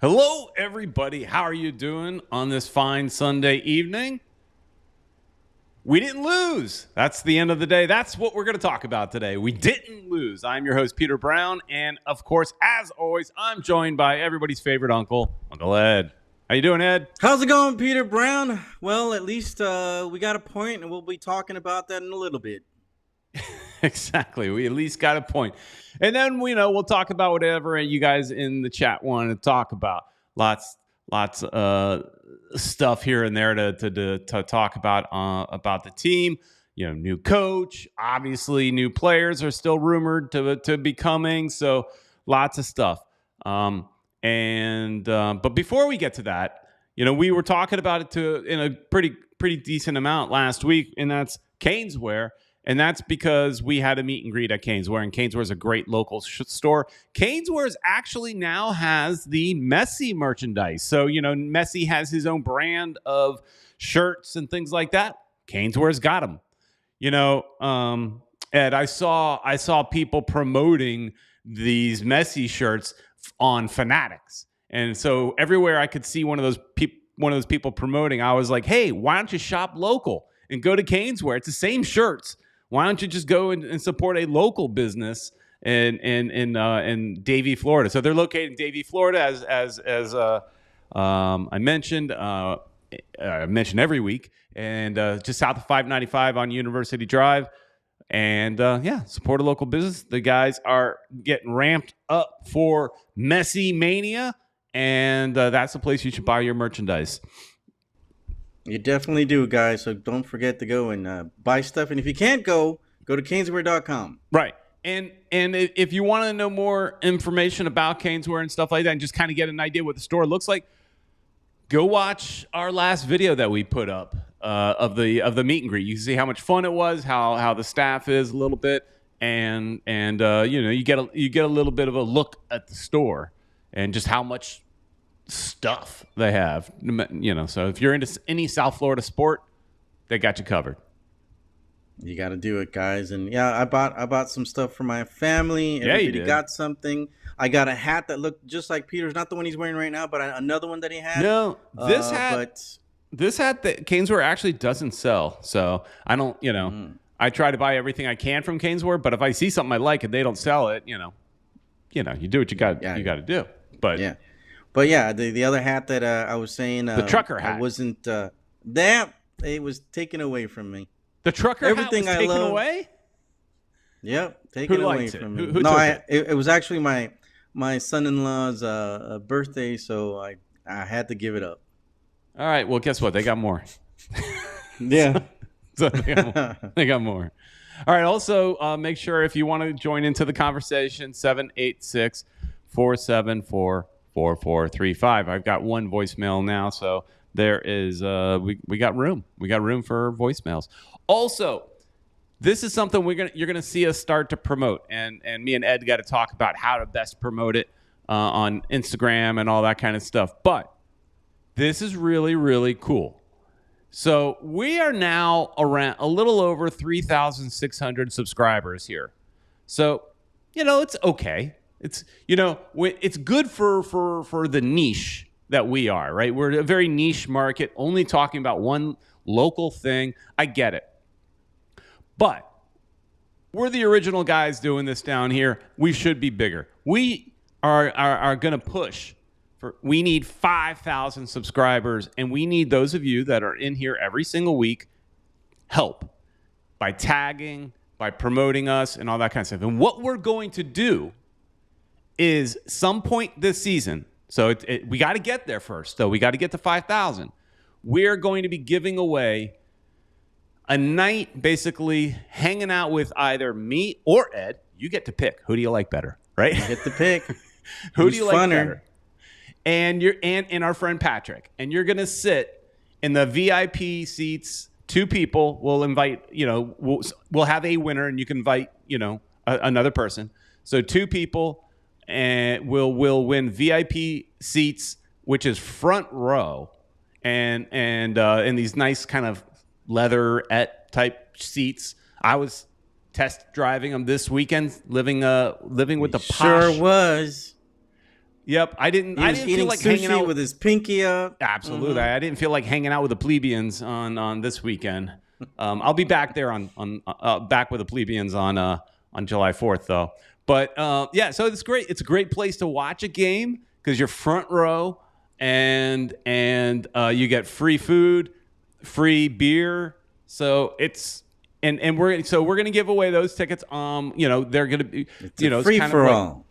Hello, everybody. How are you doing on this fine Sunday evening? We didn't lose. That's the end of the day. That's what we're going to talk about today. We didn't lose. I'm your host, Peter Brown. And of course, as always, I'm joined by everybody's favorite uncle, Uncle Ed. How you doing, Ed? How's it going, Peter Brown? Well, at least we got a point, and we'll be talking about that in a little bit. Exactly. We at least got a point. And then we'll talk about whatever you guys in the chat want to talk about. Lots stuff here and there to talk about the team. New coach. Obviously, new players are still rumored to be coming. So lots of stuff. But before we get to that, we were talking about it in a pretty decent amount last week, and that's Caneswear. And that's because we had a meet and greet at Caneswear, and Caneswear is a great local store. Caneswear actually now has the Messi merchandise. So, Messi has his own brand of shirts and things like that. Caneswear's got them. Ed, I saw people promoting these Messi shirts on Fanatics. And so everywhere I could see one of those people promoting, I was like, hey, why don't you shop local and go to Caneswear? It's the same shirts. Why don't you just go and support a local business in Davie, Florida? So they're located in Davie, Florida, as I mentioned. I mention every week, and just south of 595 on University Drive. And support a local business. The guys are getting ramped up for Messi Mania, and that's the place you should buy your merchandise. You definitely do, guys. So don't forget to go and buy stuff. And if you can't go to Caneswear.com. Right. And if you want to know more information about Caneswear and stuff like that, and just kind of get an idea what the store looks like, go watch our last video that we put up of the meet and greet. You can see how much fun it was, how the staff is a little bit, and you get a little bit of a look at the store and just how much stuff they have. So if you're into any South Florida sport, they got you covered. You got to do it, guys. And I bought some stuff for my family. Everybody got something. I got a hat that looked just like Peter's, not the one he's wearing right now, but another one that he had. No, this hat that Caneswear actually doesn't sell. So I don't, I try to buy everything I can from Caneswear, but if I see something I like and they don't sell it, you do what you got to do. But yeah. But yeah, the other hat that I was saying, the trucker hat, I wasn't that it was taken away from me. The trucker everything hat was taken away. Yep, taken away from me. Who took it? It was actually my son-in-law's birthday, so I had to give it up. All right. Well, guess what? They got more. Yeah, so they got more. All right. Also, make sure if you want to join into the conversation, 786-474-4435. I've got one voicemail now, so there is we got room. We got room for voicemails. Also, this is something you're gonna see us start to promote, and me and Ed got to talk about how to best promote it on Instagram and all that kind of stuff. But this is really, really cool. So we are now around a little over 3,600 subscribers here. So it's okay. It's it's good for the niche that we are, right? We're a very niche market, only talking about one local thing. I get it. But we're the original guys doing this down here. We should be bigger. We are going to push for. We need 5,000 subscribers, and we need those of you that are in here every single week help by tagging, by promoting us, and all that kind of stuff. And what we're going to do is some point this season. So we got to get there first, though. We got to get to 5,000. We're going to be giving away a night basically hanging out with either me or Ed. You get to pick. Who do you like better, right? You get to pick. Who do you like better? And our friend Patrick. And you're going to sit in the VIP seats. Two people. We'll invite, we'll have a winner, and you can invite, another person. So two people, and we'll win VIP seats, which is front row, and in these nice kind of leatherette type seats. I was test driving them this weekend, living with the posh. Sure was. Yep. I didn't feel like sushi hanging out with his pinky up. Absolutely. Mm-hmm. I didn't feel like hanging out with the plebeians on this weekend. I'll be back there back with the plebeians on July 4th though. But yeah, so it's great. It's a great place to watch a game because you're front row and you get free food, free beer. So it's we're gonna give away those tickets. They're gonna be it's free for all.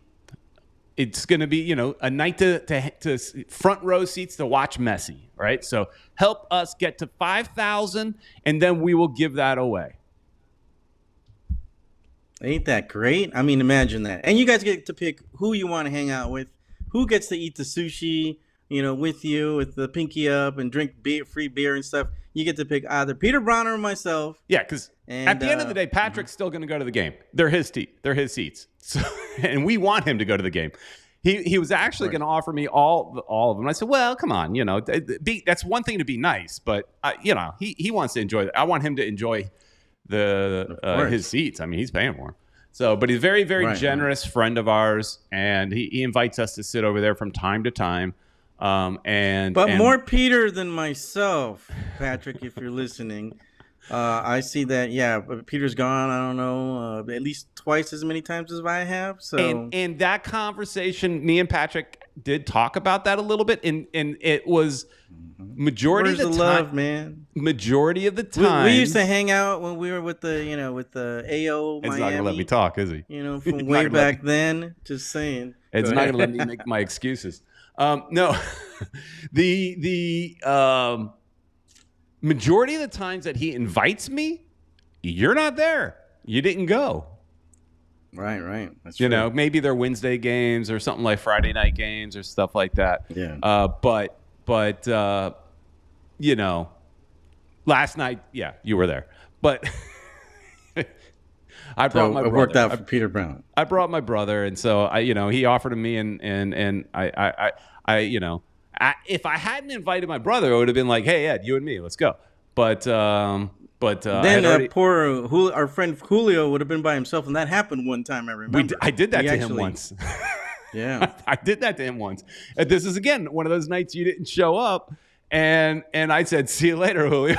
It's going to be, a night to front row seats to watch Messi, right? So help us get to 5,000, and then we will give that away. Ain't that great? I mean, imagine that. And you guys get to pick who you want to hang out with, who gets to eat the sushi, with you, with the pinky up and drink free beer and stuff. You get to pick either Peter Brown or myself. Yeah, because at the end of the day, Patrick's still going to go to the game. They're his seats. So, and we want him to go to the game. He was actually going to offer me all of them. I said, well, come on, that's one thing to be nice, but he wants to enjoy it. I want him to enjoy his seats. I mean, he's paying for them. So, but he's a very, very generous friend of ours, and he invites us to sit over there from time to time. But more Peter than myself, Patrick, if you're listening. I see that. Yeah, but Peter's gone. I don't know, at least twice as many times as I have. So, and that conversation, me and Patrick did talk about that a little bit, and it was majority Where's of the time. Love, man. Majority of the time, we used to hang out when we were with the AO Miami. He's not gonna let me talk, is he? From way back then. Just saying. It's not gonna let me make my excuses. No, the majority of the times that he invites me, you're not there. You didn't go. Right. That's true. Maybe they're Wednesday games or something like Friday night games or stuff like that. Yeah. But last night, yeah, you were there. But I brought my brother. It worked out for Peter Brown. I brought my brother, and so he offered to me, and I if I hadn't invited my brother, it would have been like, hey Ed, you and me, let's go. But then our friend Julio would have been by himself, and that happened one time. I remember. I did that to him once. Yeah, I did that to him once. And this is again one of those nights you didn't show up, and I said, see you later, Julio.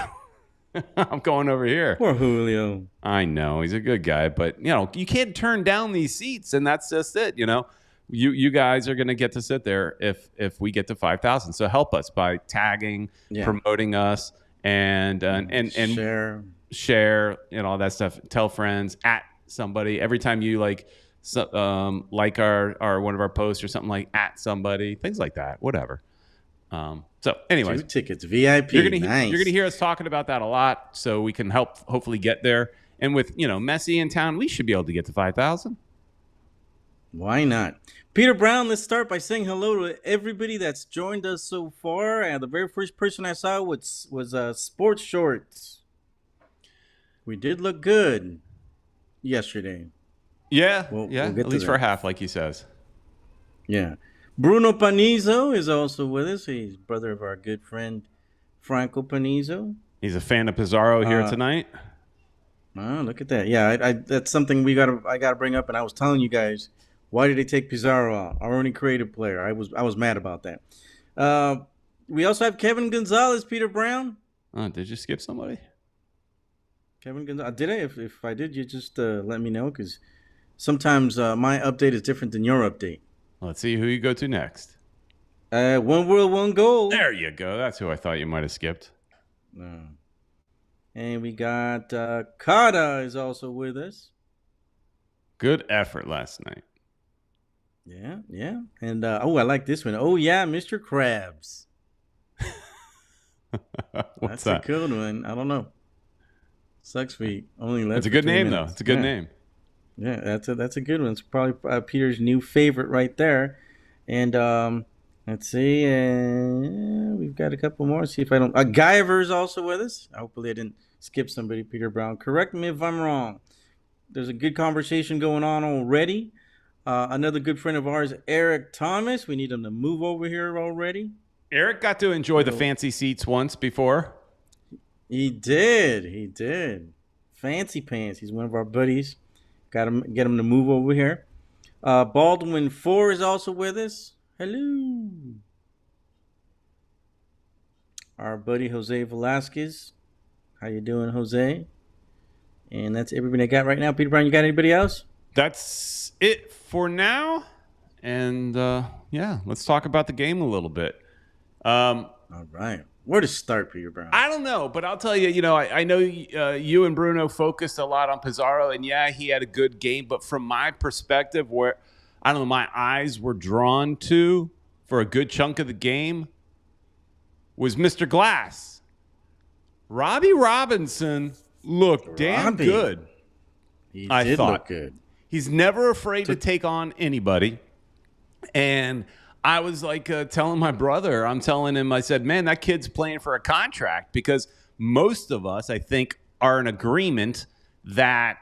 I'm going over here. Poor Julio. I know he's a good guy, but you can't turn down these seats, and that's just it. You guys are going to get to sit there if we get to 5,000. So help us by tagging, promoting us, and share, all that stuff. Tell friends, at somebody every time you like our one of our posts or something, like at somebody, things like that, whatever. So anyways, 2 tickets, VIP. You're gonna hear us talking about that a lot, so we can hopefully get there. And with Messi in town, we should be able to get to 5,000. Why not? Peter Brown, let's start by saying hello to everybody that's joined us so far. And the very first person I saw was Sports Shorts. We did look good yesterday. Yeah, we'll at least for a half, like he says. Yeah. Bruno Panizo is also with us. He's brother of our good friend Franco Panizo. He's a fan of Pizarro here tonight. Oh, look at that. Yeah, that's something I gotta bring up, and I was telling you guys, why did they take Pizarro out? Our only creative player. I was mad about that. We also have Kevin Gonzalez, Peter Brown. Oh, did you skip somebody? Kevin Gonzalez. Did I? If I did, you just let me know, because sometimes my update is different than your update. Let's see who you go to next. One world, one goal. There you go. That's who I thought you might have skipped. No. And we got Tata is also with us. Good effort last night. Yeah. And I like this one. Oh yeah, Mr. Krabs. What's That's that? a good one. I don't know. Sucks feet. Only left. It's a good name minutes. though. It's a good name. Yeah, that's a good one. It's probably Peter's new favorite right there. And let's see. We've got a couple more. See if I don't. Guyver's also with us. Hopefully I didn't skip somebody, Peter Brown. Correct me if I'm wrong. There's a good conversation going on already. Another good friend of ours, Eric Thomas. We need him to move over here already. Eric got to enjoy the fancy seats once before. He did. Fancy pants. He's one of our buddies. Got him, get him to move over here. Baldwin 4 is also with us. Hello. Our buddy Jose Velasquez. How you doing, Jose? And that's everybody I got right now. Peter Brown, you got anybody else? That's it for now. And yeah, let's talk about the game a little bit. All right. Where to start, Peter Brown? I don't know, but I'll tell you, I know you and Bruno focused a lot on Pizarro, and yeah, he had a good game. But from my perspective, where, I don't know, my eyes were drawn to for a good chunk of the game was Mr. Glass. Robbie Robinson looked damn good. He did look good. He's never afraid to take on anybody. And I was like telling my brother, I'm telling him, I said, man, that kid's playing for a contract, because most of us, I think, are in agreement that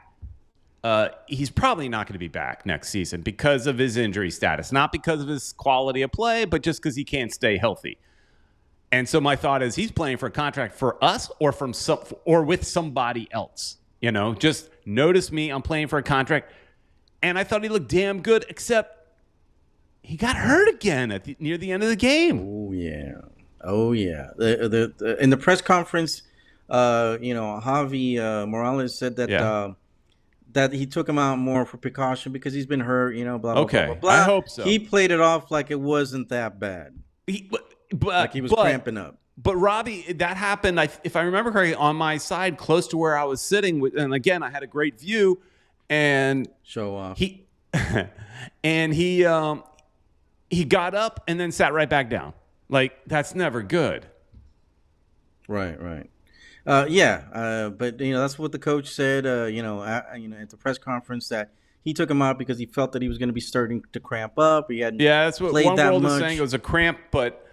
he's probably not going to be back next season because of his injury status, not because of his quality of play, but just because he can't stay healthy. And so my thought is, he's playing for a contract for us or with somebody else. Just notice me, I'm playing for a contract. And I thought he looked damn good, except he got hurt again near the end of the game. Oh yeah. In the press conference, Javi Morales said that that he took him out more for precaution because he's been hurt. Blah blah blah blah blah. I hope so. He played it off like it wasn't that bad. Like he was cramping up. But Robbie, that happened, if I remember correctly, on my side, close to where I was sitting. And again, I had a great view. And show off. He got up and then sat right back down. Like, that's never good. Right. But that's what the coach said. At the press conference, that he took him out because he felt that he was going to be starting to cramp up. He hadn't. Yeah, that's what played one that world much. is saying. It was a cramp, but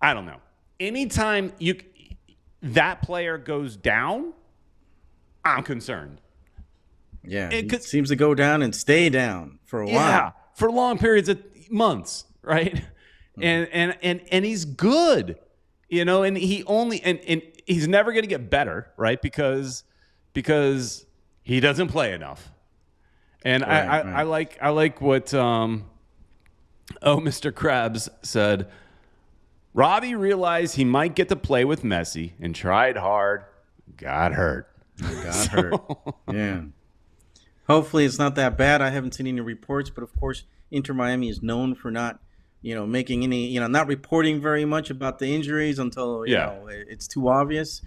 I don't know. Anytime that player goes down, I'm concerned. Yeah, it seems to go down and stay down for a while. Yeah, for long periods of months, right? Mm-hmm. And he's good, and he only and he's never going to get better, right? Because he doesn't play enough. And I like what Mr. Krabs said. Robbie realized he might get to play with Messi and tried hard, got hurt. Hurt. Yeah. Hopefully it's not that bad. I haven't seen any reports, but of course Inter Miami is known for not, making any, not reporting very much about the injuries until it's too obvious.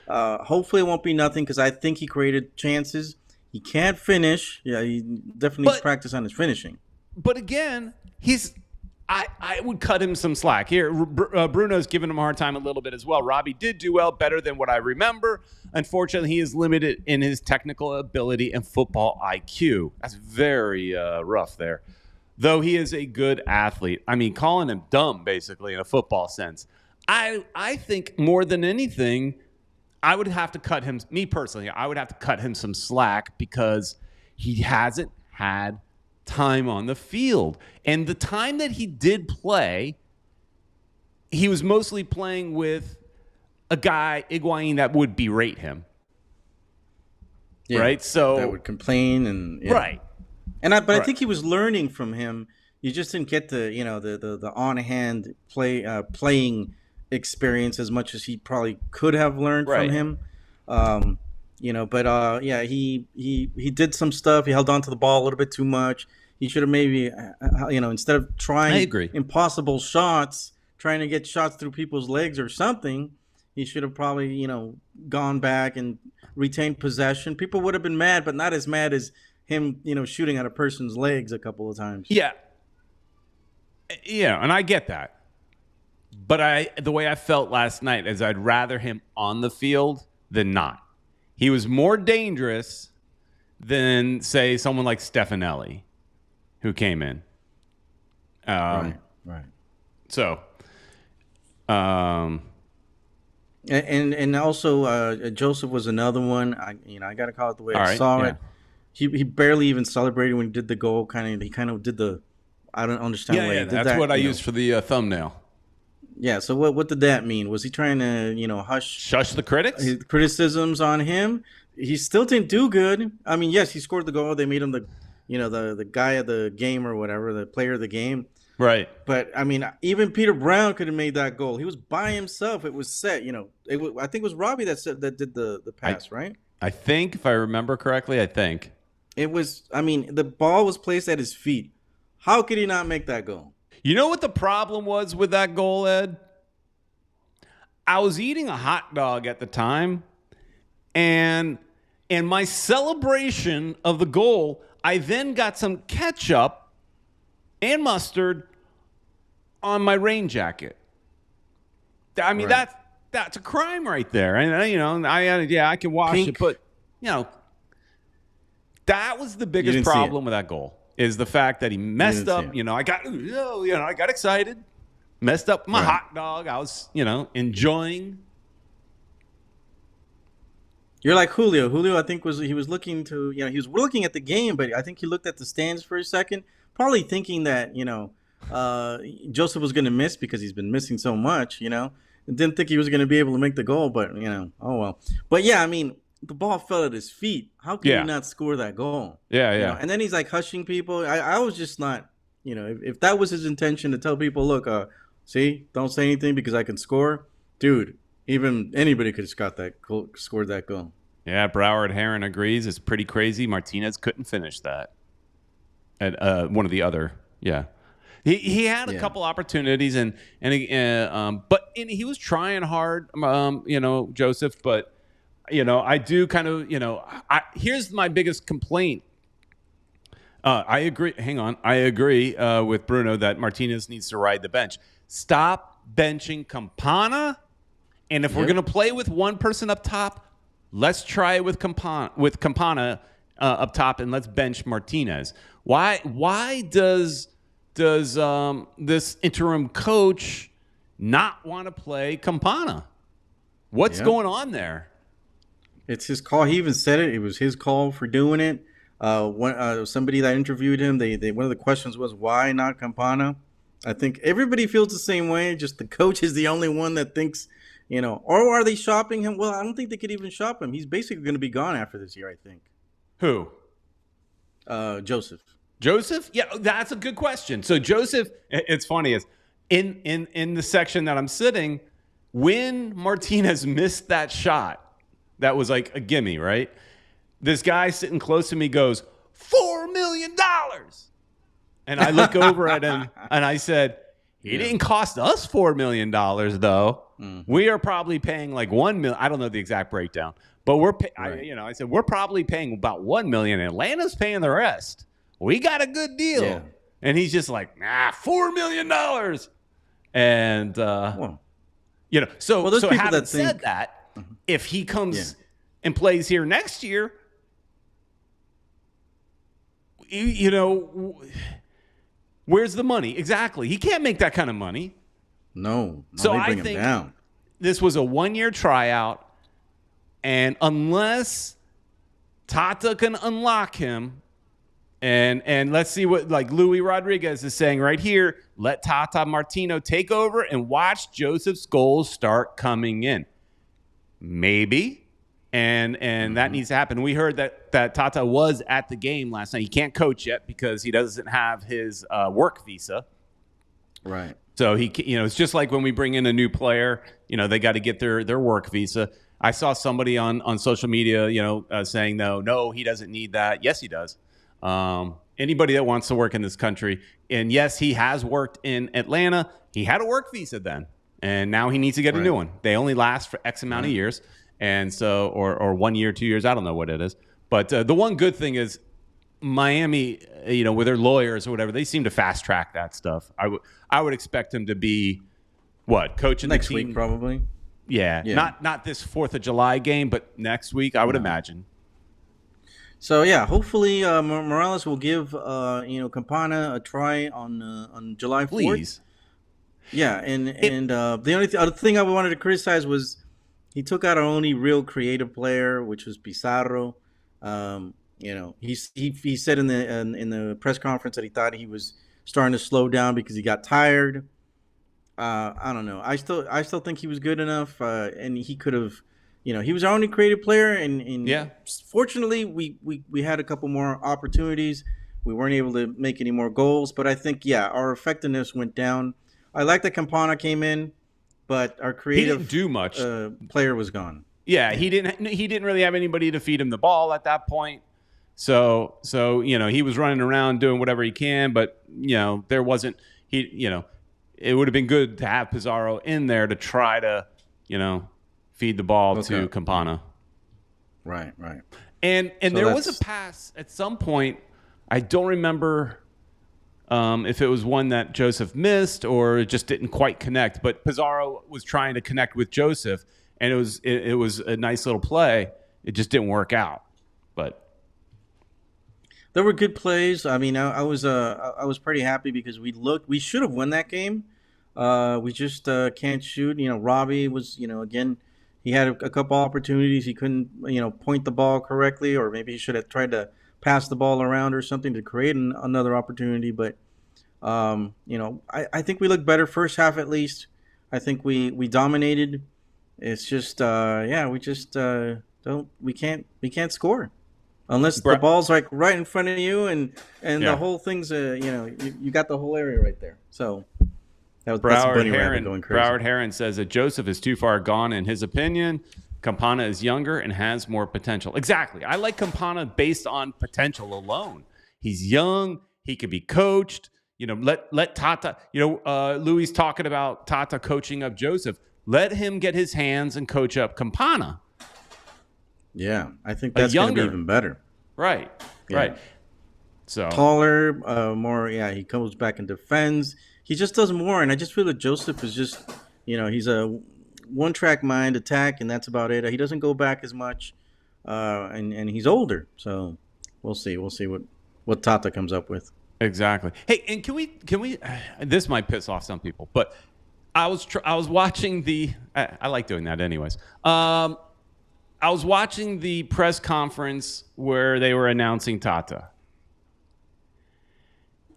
Hopefully it won't be nothing, because I think he created chances. He can't finish. Yeah, he definitely needs practice on his finishing. But again, I would cut him some slack. Here, Bruno's giving him a hard time a little bit as well. Robbie did do well, better than what I remember. Unfortunately, he is limited in his technical ability and football IQ. That's very rough there. Though he is a good athlete. I mean, calling him dumb, basically, in a football sense. I think more than anything, I would have to cut him, me personally, I would have to cut him some slack because he hasn't had time on the field. And the time that he did play, he was mostly playing with a guy, Higuain, that would berate him. Yeah, right? So that would complain and right. I think he was learning from him. You just didn't get the on-hand playing experience as much as he probably could have learned from him. He did some stuff. He held on to the ball a little bit too much. He should have maybe, instead of trying impossible shots, trying to get shots through people's legs or something, he should have probably, gone back and retained possession. People would have been mad, but not as mad as him, shooting at a person's legs a couple of times. Yeah. Yeah, and I get that. But the way I felt last night is I'd rather him on the field than not. He was more dangerous than, say, someone like Stefanelli, who came in. Right. So, and also Joseph was another one. I got to call it the way I saw it. He barely even celebrated when he did the goal. He kind of did the. I don't understand why he did that. That's what I used for the thumbnail. Yeah. So what did that mean? Was he trying to shush the critics? His criticisms on him? He still didn't do good. I mean, yes, he scored the goal. They made him the guy of the game or whatever, the player of the game. Right. But I mean, even Peter Brown could have made that goal. He was by himself. It was set. I think it was Robbie that did the I pass, right? I think if I remember correctly, I think. It was. I mean, the ball was placed at his feet. How could he not make that goal? You know what the problem was with that goal, Ed? I was eating a hot dog at the time, and my celebration of the goal, I then got some ketchup and mustard on my rain jacket. I mean, Right. that's a crime right there. And I can wash Pink. it, but that was the biggest didn't see problem with that goal is the fact that he messed didn't see up. it. I got excited, messed up my Right. hot dog. I was enjoying. You're like Julio. Julio, I think he was looking to, he was looking at the game, but I think he looked at the stands for a second, probably thinking that, Joseph was going to miss because he's been missing so much, and didn't think he was going to be able to make the goal, but, oh well. But yeah, I mean, the ball fell at his feet. How can Yeah. he not score that goal? Yeah, You yeah. know? And then he's like hushing people. I was just not, if that was his intention to tell people, look, see, don't say anything because I can score, dude. Even anybody could have scored that goal. Yeah, Broward Heron agrees. It's pretty crazy. Martinez couldn't finish that. And one of the other, yeah. He had a Yeah. couple opportunities but he was trying hard, Joseph. But I do kind of, here's my biggest complaint. I agree. Hang on. I agree with Bruno that Martinez needs to ride the bench. Stop benching Campana. And if we're Yep. going to play with one person up top, let's try it with Campana up top, and let's bench Martinez. Why does this interim coach not want to play Campana? What's Yep. going on there? It's his call. He even said it. It was his call for doing it. Somebody that interviewed him, they one of the questions was why not Campana. I think everybody feels the same way. Just the coach is the only one that thinks, or are they shopping him? Well, I don't think they could even shop him. He's basically going to be gone after this year, I think. Who? Joseph. Joseph? Yeah, that's a good question. So Joseph, it's funny, is in the section that I'm sitting, when Martinez missed that shot, that was like a gimme, right? This guy sitting close to me goes, $4 million. And I look over at him and I said, he didn't cost us $4 million, though. Mm-hmm. We are probably paying like $1 million. I don't know the exact breakdown, but I said, we're probably paying about $1 million. Atlanta's paying the rest. We got a good deal. Yeah. And he's just like, $4 million. And, Well, so there's people having that said think- that, if he comes Yeah. and plays here next year, where's the money? Exactly. He can't make that kind of money. no. So They I bring him think down. this was a 1-year tryout, and unless Tata can unlock him, and let's see what like Luis Rodriguez is saying right here, let Tata Martino take over and watch Joseph's goals start coming in. Maybe. And that needs to happen. We heard that Tata was at the game last night. He can't coach yet because he doesn't have his work visa. Right. So it's just like when we bring in a new player, they got to get their work visa. I saw somebody on social media, saying no, he doesn't need that. Yes, he does. Anybody that wants to work in this country, and yes, he has worked in Atlanta. He had a work visa then, and now he needs to get a new one. They only last for X amount of years, and so or 1 year, 2 years, I don't know what it is. But the one good thing is Miami, with their lawyers or whatever, they seem to fast track that stuff. I would expect him to be coaching Next the team week, probably. Yeah, Yeah. not this 4th of July game, but next week, I would imagine. So yeah, hopefully Morales will give Campana a try on July 4th. Please. Yeah, and the only other thing I wanted to criticize was he took out our only real creative player, which was Pizarro. He said in the press conference that he thought he was starting to slow down because he got tired. I don't know. I still think he was good enough, and he could have. He was our only creative player, and Yeah. fortunately, we had a couple more opportunities We weren't able to make any more goals, but I think our effectiveness went down. I like that Campana came in, but our He didn't creative do much. player was gone. Yeah, he didn't really have anybody to feed him the ball at that point. So he was running around doing whatever he can, but there wasn't it would have been good to have Pizarro in there to try to feed the ball to Campana. Right. And so there was a pass at some point. I don't remember if it was one that Joseph missed or it just didn't quite connect. But Pizarro was trying to connect with Joseph, and it was a nice little play. It just didn't work out. But there were good plays. I mean, I was pretty happy because we should have won that game. We just can't shoot. Robbie was again. He had a couple opportunities. He couldn't, point the ball correctly, or maybe he should have tried to pass the ball around or something to create another opportunity. But, I think we looked better first half at least. I think we dominated. It's just, we can't score unless the ball's like right in front of you and the whole thing's, you got the whole area right there. So. Broward Heron says that Joseph is too far gone in his opinion. Campana is younger and has more potential. Exactly. I like Campana based on potential alone. He's young. He could be coached. Let Tata. Louis talking about Tata coaching up Joseph. Let him get his hands and coach up Campana. Yeah, I think that's going to be even better. Right. Yeah. Right. So taller, more. Yeah, he comes back and defends. He just does more, and I just feel that Joseph is just, he's a one-track mind attack, and that's about it. He doesn't go back as much, and he's older, so we'll see. We'll see what Tata comes up with. Exactly. Hey, and can we? This might piss off some people, but I was watching the. I like doing that, anyways. I was watching the press conference where they were announcing Tata,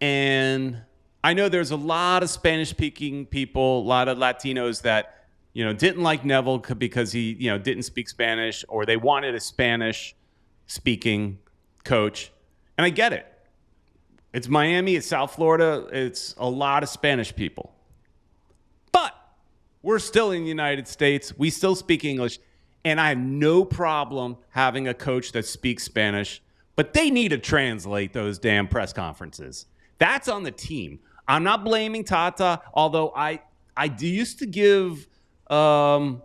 and I know there's a lot of Spanish-speaking people, a lot of Latinos that, didn't like Neville because he, didn't speak Spanish, or they wanted a Spanish-speaking coach. And I get it. It's Miami, it's South Florida, it's a lot of Spanish people. But we're still in the United States. We still speak English. And I have no problem having a coach that speaks Spanish, but they need to translate those damn press conferences. That's on the team. I'm not blaming Tata, although I used to give oh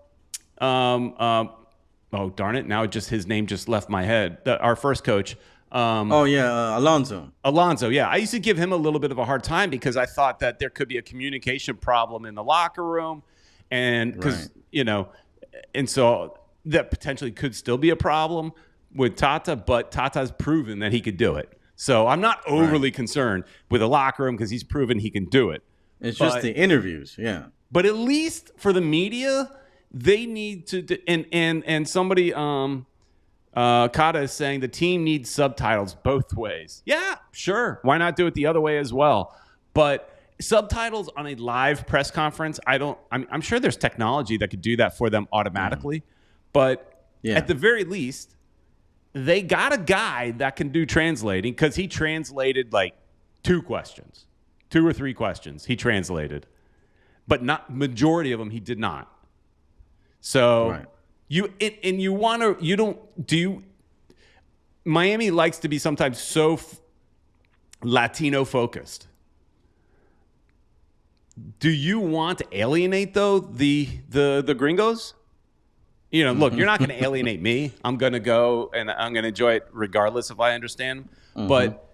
darn it, now his name just left my head. Our first coach. Alonso. Alonso, yeah. I used to give him a little bit of a hard time because I thought that there could be a communication problem in the locker room, and because and so that potentially could still be a problem with Tata, but Tata's proven that he could do it. So I'm not overly concerned with the locker room because he's proven he can do it. It's just the interviews, yeah. But at least for the media, they need to. And somebody, Kata is saying the team needs subtitles both ways. Yeah, sure. Why not do it the other way as well? But subtitles on a live press conference, I'm sure there's technology that could do that for them automatically. But at the very least, they got a guy that can do translating because he translated like 2 or 3 questions he translated, but not majority of them he did not. So Miami likes to be sometimes so Latino focused. Do you want to alienate though the gringos? Look, you're not going to alienate me. I'm going to go and I'm going to enjoy it regardless if I understand. But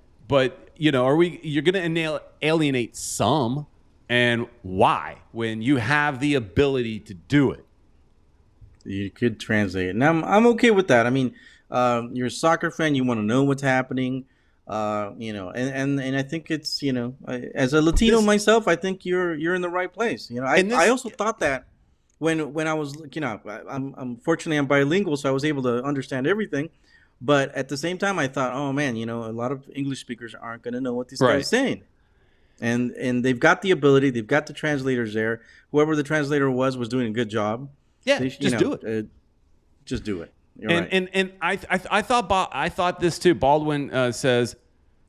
you're going to alienate some, and why? When you have the ability to do it. You could translate it. And I'm okay with that. I mean, you're a soccer fan, you want to know what's happening. And I think it's, as a Latino myself, I think you're in the right place. I also thought that when I was, unfortunately I'm bilingual, so I was able to understand everything. But at the same time, I thought, oh man, a lot of English speakers aren't going to know what these guys are saying. And they've got the ability, they've got the translators there. Whoever the translator was doing a good job. Yeah, just do it. Just do it. You're right. And I thought this too. Baldwin says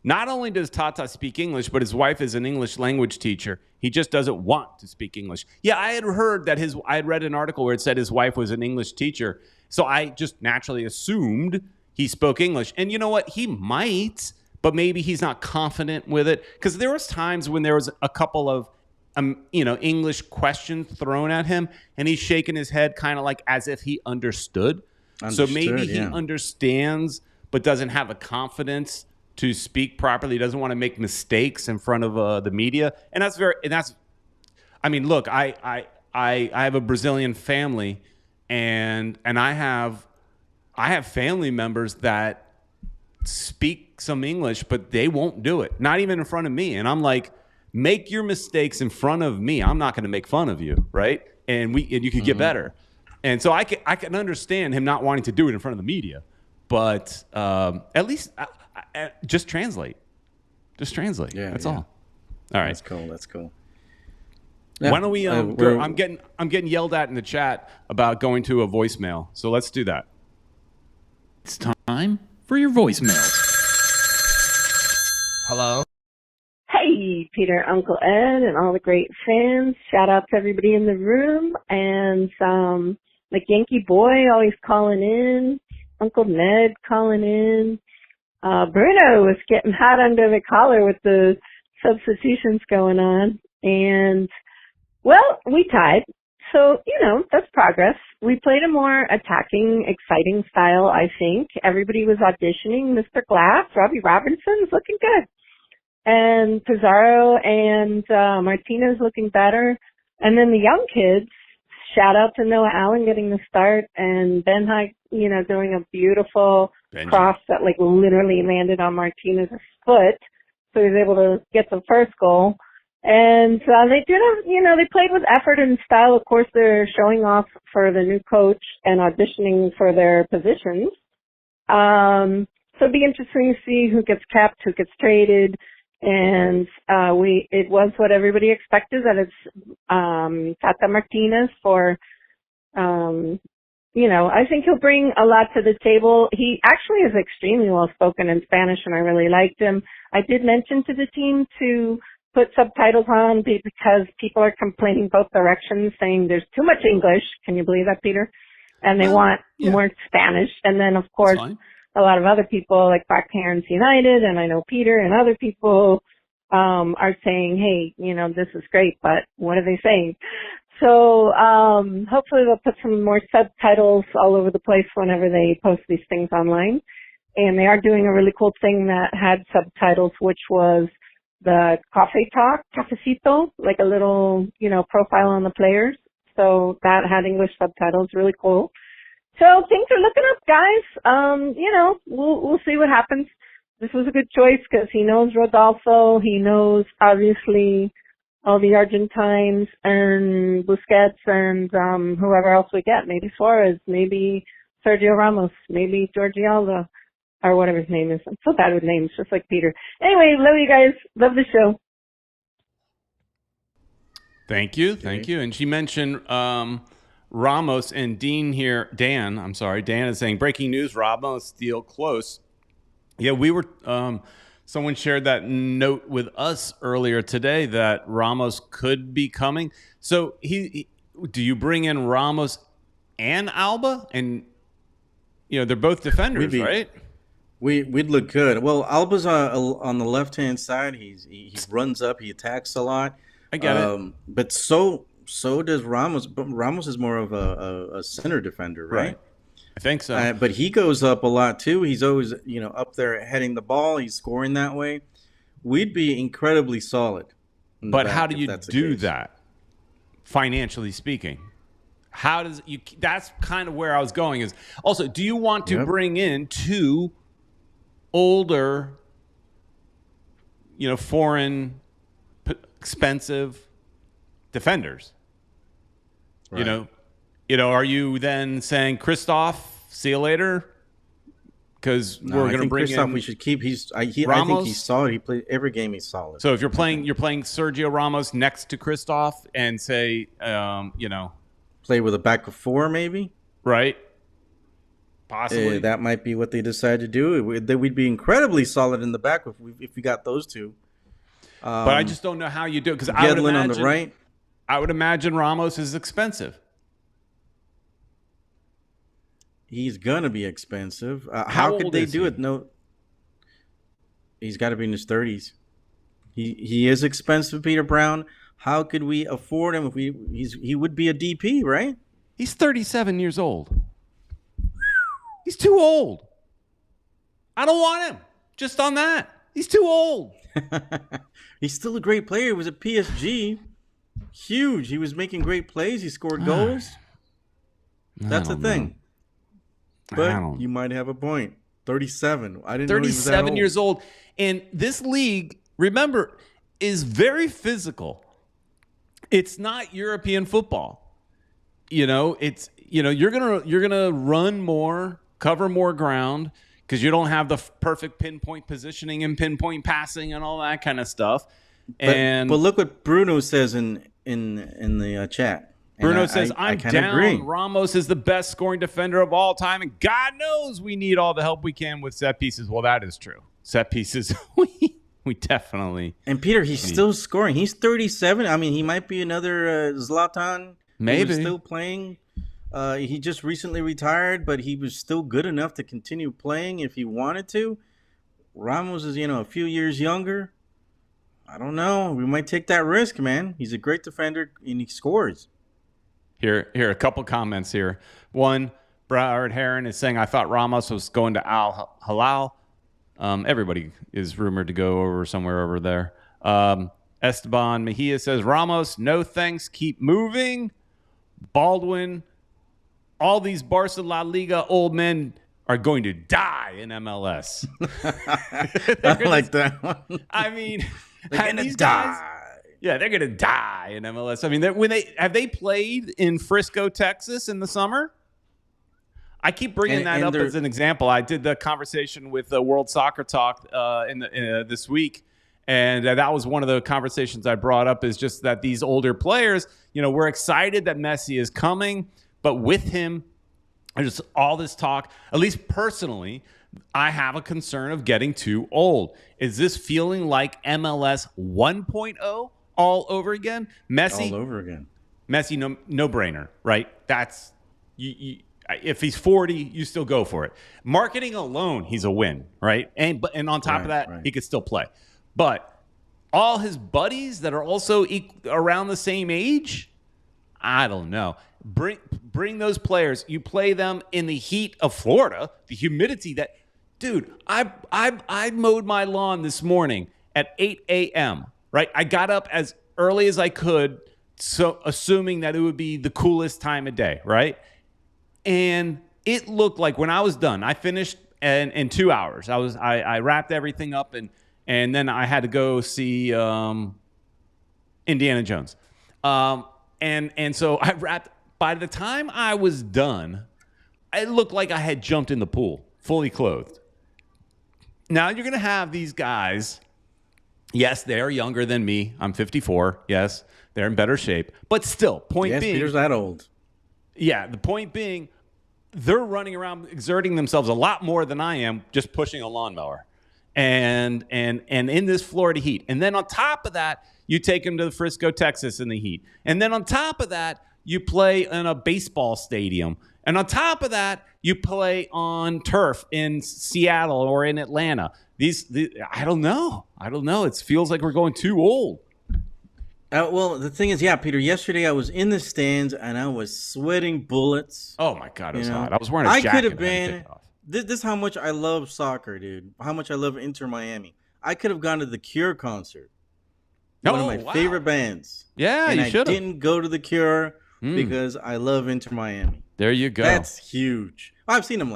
Not only does Tata speak English, but his wife is an English language teacher. He just doesn't want to speak English. Yeah, I had heard that I had read an article where it said his wife was an English teacher. So I just naturally assumed he spoke English. And you know what? He might, but maybe he's not confident with it. Because there was times when there was a couple of English questions thrown at him, and he's shaking his head kind of like as if he understood. So maybe he understands, but doesn't have the confidence to speak properly. He doesn't want to make mistakes in front of the media, and I mean, look, I have a Brazilian family, and I have family members that speak some English, but they won't do it, not even in front of me. And I'm like, make your mistakes in front of me. I'm not going to make fun of you, right? And you could get better. And so I can understand him not wanting to do it in front of the media, but at least just translate. Just translate. Yeah, that's all. All right. That's cool. Yeah, why don't we? I'm getting yelled at in the chat about going to a voicemail. So let's do that. It's time for your voicemail. Hello. Hey, Peter, Uncle Ed, and all the great fans. Shout out to everybody in the room. And like Yankee Boy always calling in. Uncle Ned calling in. Bruno was getting hot under the collar with the substitutions going on. And, well, we tied. So, that's progress. We played a more attacking, exciting style, I think. Everybody was auditioning. Mr. Glass, Robbie Robinson's looking good. And Pizarro and Martinez looking better. And then the young kids, shout out to Noah Allen getting the start, and Ben Hike, doing a beautiful cross that literally landed on Martinez's foot. So he was able to get the first goal. And they did they played with effort and style. Of course, they're showing off for the new coach and auditioning for their positions. So it'll be interesting to see who gets kept, who gets traded. And it was what everybody expected, that it's Tata Martinez for I think he'll bring a lot to the table. He actually is extremely well spoken in Spanish, and I really liked him. I did mention to the team to put subtitles on because people are complaining both directions, saying there's too much English. Can you believe that, Peter? And they want more Spanish. And then, of course, a lot of other people like Black Parents United, and I know Peter and other people are saying, hey, this is great, but what are they saying? So hopefully they'll put some more subtitles all over the place whenever they post these things online. And they are doing a really cool thing that had subtitles, which was the coffee talk, cafecito, like a little, profile on the players. So that had English subtitles, really cool. So things are looking up, guys. We'll see what happens. This was a good choice because he knows Rodolfo. He knows, obviously, all the Argentines and Busquets and whoever else we get. Maybe Suarez, maybe Sergio Ramos, maybe Jordi Alba, or whatever his name is. I'm so bad with names, just like Peter. Anyway, love you guys. Love the show. Thank you. And she mentioned Ramos and Dan is saying, breaking news, Ramos deal close. Yeah, we were, someone shared that note with us earlier today that Ramos could be coming. So do you bring in Ramos and Alba? And, they're both defenders, right? We'd look good. Well, Alba's on the left-hand side. He runs up, he attacks a lot. I get it. But so does Ramos. But Ramos is more of a center defender, right? I think so. But he goes up a lot too. He's always up there heading the ball. He's scoring that way. We'd be incredibly solid. But how do you do that, financially speaking? How does you? That's kind of where I was going. Is also, do you want to bring in two older, foreign, expensive defenders? Right. Are you then saying, Christoph, see you later? Because we're going to bring Christoph, in. We should keep. I think he's solid. He plays every game. He's solid. So if you're playing Sergio Ramos next to Christoph, and say, play with a back of four, maybe. Right. Possibly. That might be what they decide to do. We'd be incredibly solid in the back if we got those two. But I just don't know how you do it because Gedlin on the right. I would imagine Ramos is expensive. He's gonna be expensive. How How could old they is do he? it? No, he's got to be in his 30s. He is expensive, Peter Brown. How could we afford him if he would be a DP, right? He's 37 years old. He's too old. I don't want him. Just on that. He's too old. He's still a great player. He was at PSG. Huge. He was making great plays. He scored goals. That's the thing. But you might have a point. 37. I didn't know he was that 37 old. years old. And this league, remember, is very physical. It's not European football. You're gonna run more, cover more ground because you don't have the perfect pinpoint positioning and pinpoint passing and all that kind of stuff. But look what Bruno says in the chat. Bruno says, I'm kinda down. agree. Ramos is the best scoring defender of all time, and God knows we need all the help we can with set pieces. Well, that is true. Set pieces, we definitely. And Peter, he's still scoring. He's 37. I mean, he might be another Zlatan. Maybe. He was still playing. He just recently retired, but he was still good enough to continue playing if he wanted to. Ramos is, a few years younger. I don't know. We might take that risk, man. He's a great defender, and he scores. Here, a couple comments here. One, Broward Heron is saying, I thought Ramos was going to Al Hilal. Everybody is rumored to go over somewhere over there. Esteban Mejia says, Ramos, no thanks. Keep moving. Baldwin, all these Barca La Liga old men are going to die in MLS. I like that one. I mean, They're going to die. Yeah, they're gonna die in MLS. I mean, have they played in Frisco, Texas, in the summer? I keep bringing that up as an example. I did the conversation with World Soccer Talk this week, and that was one of the conversations I brought up. Is just that these older players, we're excited that Messi is coming, but with him, there's all this talk. At least personally, I have a concern of getting too old. Is this feeling like MLS 1.0? All over again? Messi? All over again. Messi, no brainer, right? That's if he's 40, you still go for it. Marketing alone, he's a win, right? And on top of that, he could still play. But all his buddies that are also around the same age, I don't know. Bring those players. You play them in the heat of Florida, the humidity that, dude. I mowed my lawn this morning at 8 a.m. Right, I got up as early as I could, so assuming that it would be the coolest time of day, right? And it looked like when I was done, I finished in 2 hours. I wrapped everything up and then I had to go see Indiana Jones, and so I wrapped. By the time I was done, it looked like I had jumped in the pool, fully clothed. Now you're gonna have these guys. Yes, they are younger than me. I'm 54. Yes, they're in better shape. But still, point being... Peter's that old. Yeah, the point being, they're running around exerting themselves a lot more than I am just pushing a lawnmower. And in this Florida heat. And then on top of that, you take them to the Frisco, Texas in the heat. And then on top of that, you play in a baseball stadium. And on top of that, you play on turf in Seattle or in Atlanta. I don't know. It feels like we're going too old. Well, the thing is, Peter, yesterday I was in the stands and I was sweating bullets. Oh, my God, it was hot. I was wearing a jacket. I could have been... This is how much I love soccer, dude. How much I love Inter Miami. I could have gone to the Cure concert. One of my favorite bands. Yeah, and you should have. I didn't go to the Cure because I love Inter Miami. There you go. That's huge. I've seen them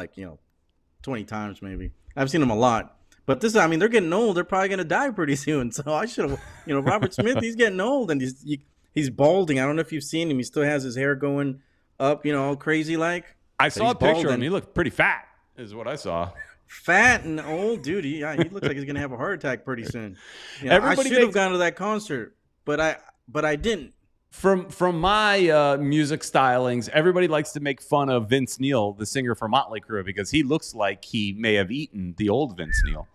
20 times maybe. I've seen them a lot. But they're getting old. They're probably going to die pretty soon. So I should have, Robert Smith, he's getting old and he's balding. I don't know if you've seen him. He still has his hair going up, all crazy like. I saw a picture of him. He looked pretty fat, is what I saw. Fat and old, dude. He looks like he's going to have a heart attack pretty soon. I should have gone to that concert, but I didn't. From my music stylings, everybody likes to make fun of Vince Neil, the singer for Motley Crue, because he looks like he may have eaten the old Vince Neil.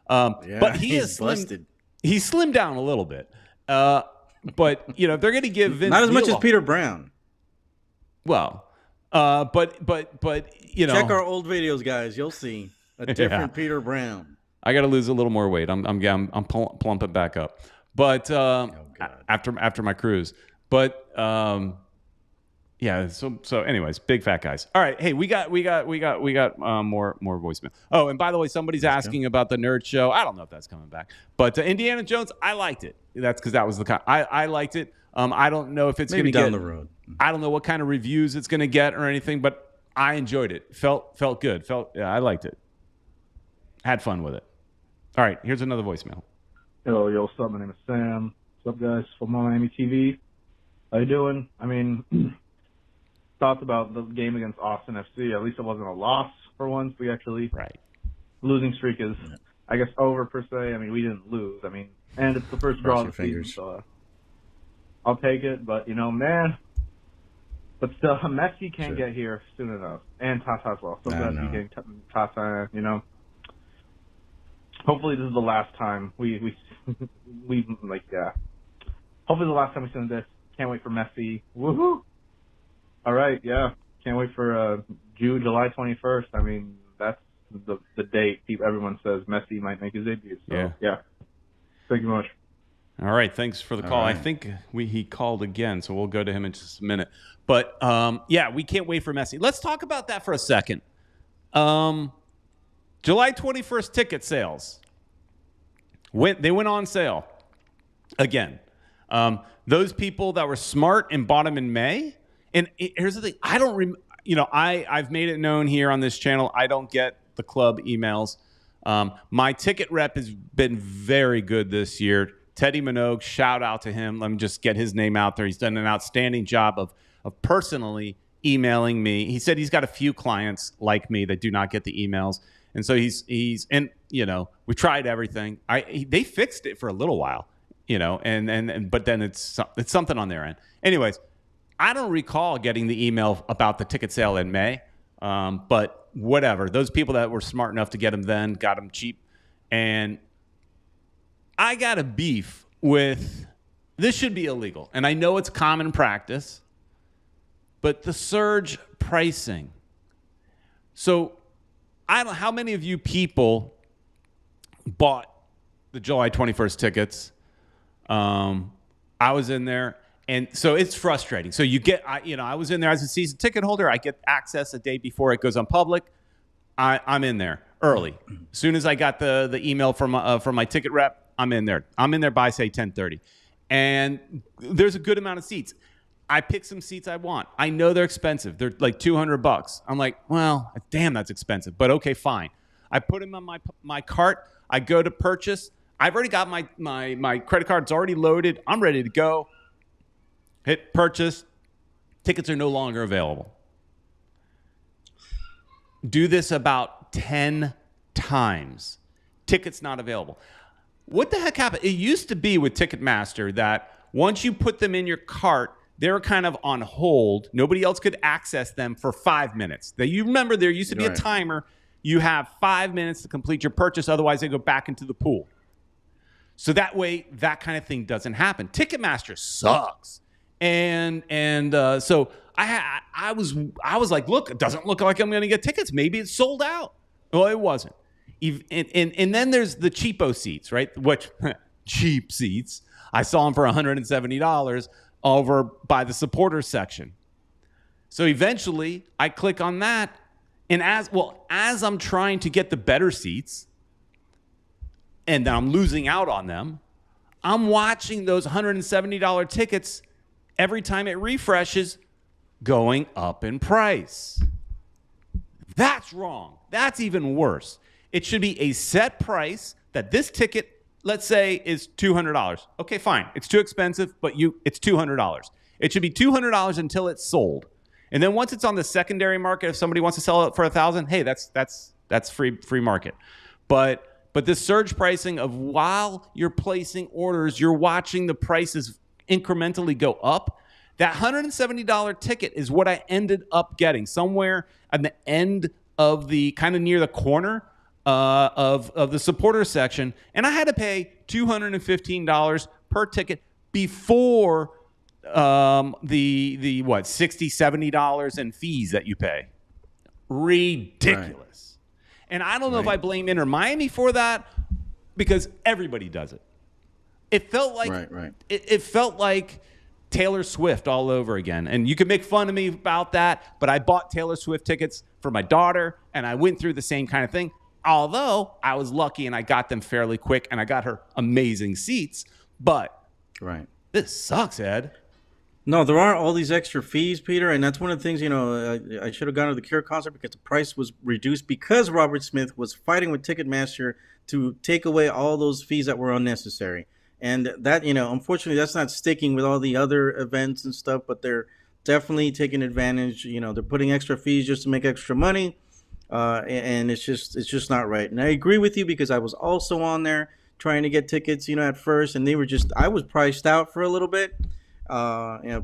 But he's busted. He slimmed down a little bit. But if they're going to give Vince not as much Neil as Peter Brown. Well, but check our old videos, guys. You'll see a different Peter Brown. I got to lose a little more weight. I'm plumping back up. But after my cruise. But yeah. So anyways, big fat guys. All right. Hey, we got more voicemail. Oh, and by the way, somebody's asking about the Nerd Show. I don't know if that's coming back, but Indiana Jones, I liked it. That's because that was I liked it. I don't know if it's going to get down the road. I don't know what kind of reviews it's going to get or anything, but I enjoyed it. Felt good. I liked it. Had fun with it. All right. Here's another voicemail. Yo, what's up? My name is Sam. What's up, guys? From Miami TV. How you doing? I mean, thoughts about the game against Austin FC. At least it wasn't a loss for once. We actually losing streak is, I guess, over per se. I mean, we didn't lose. I mean, and it's the first draw of the season, so I'll take it. But man, but still, Messi can't get here soon enough, and Tata as well. So glad we getting Tata. Hopefully, this is the last time we Hopefully, the last time we send this. Can't wait for Messi. Woohoo! All right, yeah. Can't wait for July 21st. I mean, that's the date everyone says Messi might make his debut. So, yeah. Thank you much. All right, thanks for the call. Right. I think he called again, so we'll go to him in just a minute. But, we can't wait for Messi. Let's talk about that for a second. July 21st ticket sales. They went on sale again. Those people that were smart and bought them in May. And here's the thing. I don't I've made it known here on this channel. I don't get the club emails. My ticket rep has been very good this year. Teddy Minogue, shout out to him. Let me just get his name out there. He's done an outstanding job of personally emailing me. He said he's got a few clients like me that do not get the emails. And so he's and we tried everything. They fixed it for a little while. But then it's something on their end. Anyways, I don't recall getting the email about the ticket sale in May, but whatever. Those people that were smart enough to get them then got them cheap. And I got a beef with this should be illegal. And I know it's common practice, but the surge pricing. So I don't know how many of you people bought the July 21st tickets. I was in there, and so it's frustrating. So I was in there as a season ticket holder. I get access a day before it goes on public. I'm in there early. As soon as I got the email from my ticket rep, I'm in there. I'm in there by say 10:30, and there's a good amount of seats. I pick some seats I want. I know they're expensive. They're like $200. I'm like, well, damn, that's expensive, but okay, fine. I put them on my cart. I go to purchase. I've already got my credit card's already loaded. I'm ready to go. Hit purchase. Tickets are no longer available. Do this about 10 times. Tickets not available. What the heck happened? It used to be with Ticketmaster that once you put them in your cart, they were kind of on hold. Nobody else could access them for 5 minutes. You remember there used to be a timer. You have 5 minutes to complete your purchase. Otherwise, they go back into the pool. So that way, that kind of thing doesn't happen. Ticketmaster sucks, and so I was like, look, it doesn't look like I'm going to get tickets. Maybe it's sold out. Well, it wasn't. And then there's the cheapo seats, right? Which cheap seats. I saw them for $170 over by the supporters section. So eventually, I click on that, and as I'm trying to get the better seats. And I'm losing out on them. I'm watching those $170 tickets every time it refreshes going up in price. That's wrong. That's even worse. It should be a set price that this ticket, let's say, is $200. Okay, fine. It's too expensive, but it's $200. It should be $200 until it's sold. And then once it's on the secondary market, if somebody wants to sell it for $1,000, hey, that's free market. But this surge pricing of while you're placing orders, you're watching the prices incrementally go up. That $170 ticket is what I ended up getting somewhere at the end of the kind of near the corner of the supporter section, and I had to pay $215 per ticket before the what $60-$70 in fees that you pay. Ridiculous. Right. And I don't know if I blame Inter Miami for that, because everybody does it. It felt like It felt like Taylor Swift all over again. And you can make fun of me about that, but I bought Taylor Swift tickets for my daughter, and I went through the same kind of thing. Although I was lucky and I got them fairly quick, and I got her amazing seats. But this sucks, Ed. No, there are all these extra fees, Peter, and that's one of the things, I should have gone to the Cure concert because the price was reduced because Robert Smith was fighting with Ticketmaster to take away all those fees that were unnecessary. And that, unfortunately, that's not sticking with all the other events and stuff, but they're definitely taking advantage. They're putting extra fees just to make extra money, and it's just not right. And I agree with you because I was also on there trying to get tickets, at first, and I was priced out for a little bit.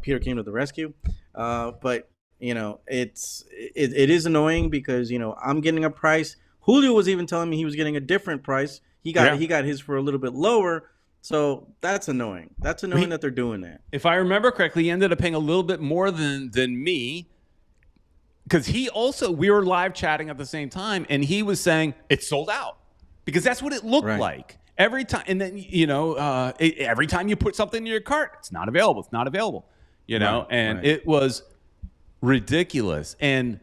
Peter came to the rescue, but it is annoying because I'm getting a price. Julio was even telling me he was getting a different price. He got his for a little bit lower. So that's annoying. That's annoying that they're doing that. If I remember correctly, he ended up paying a little bit more than me, because we were live chatting at the same time, and he was saying it's sold out, because that's what it looked like every time. And then every time you put something in your cart, it's not available. It's not available. It was ridiculous. And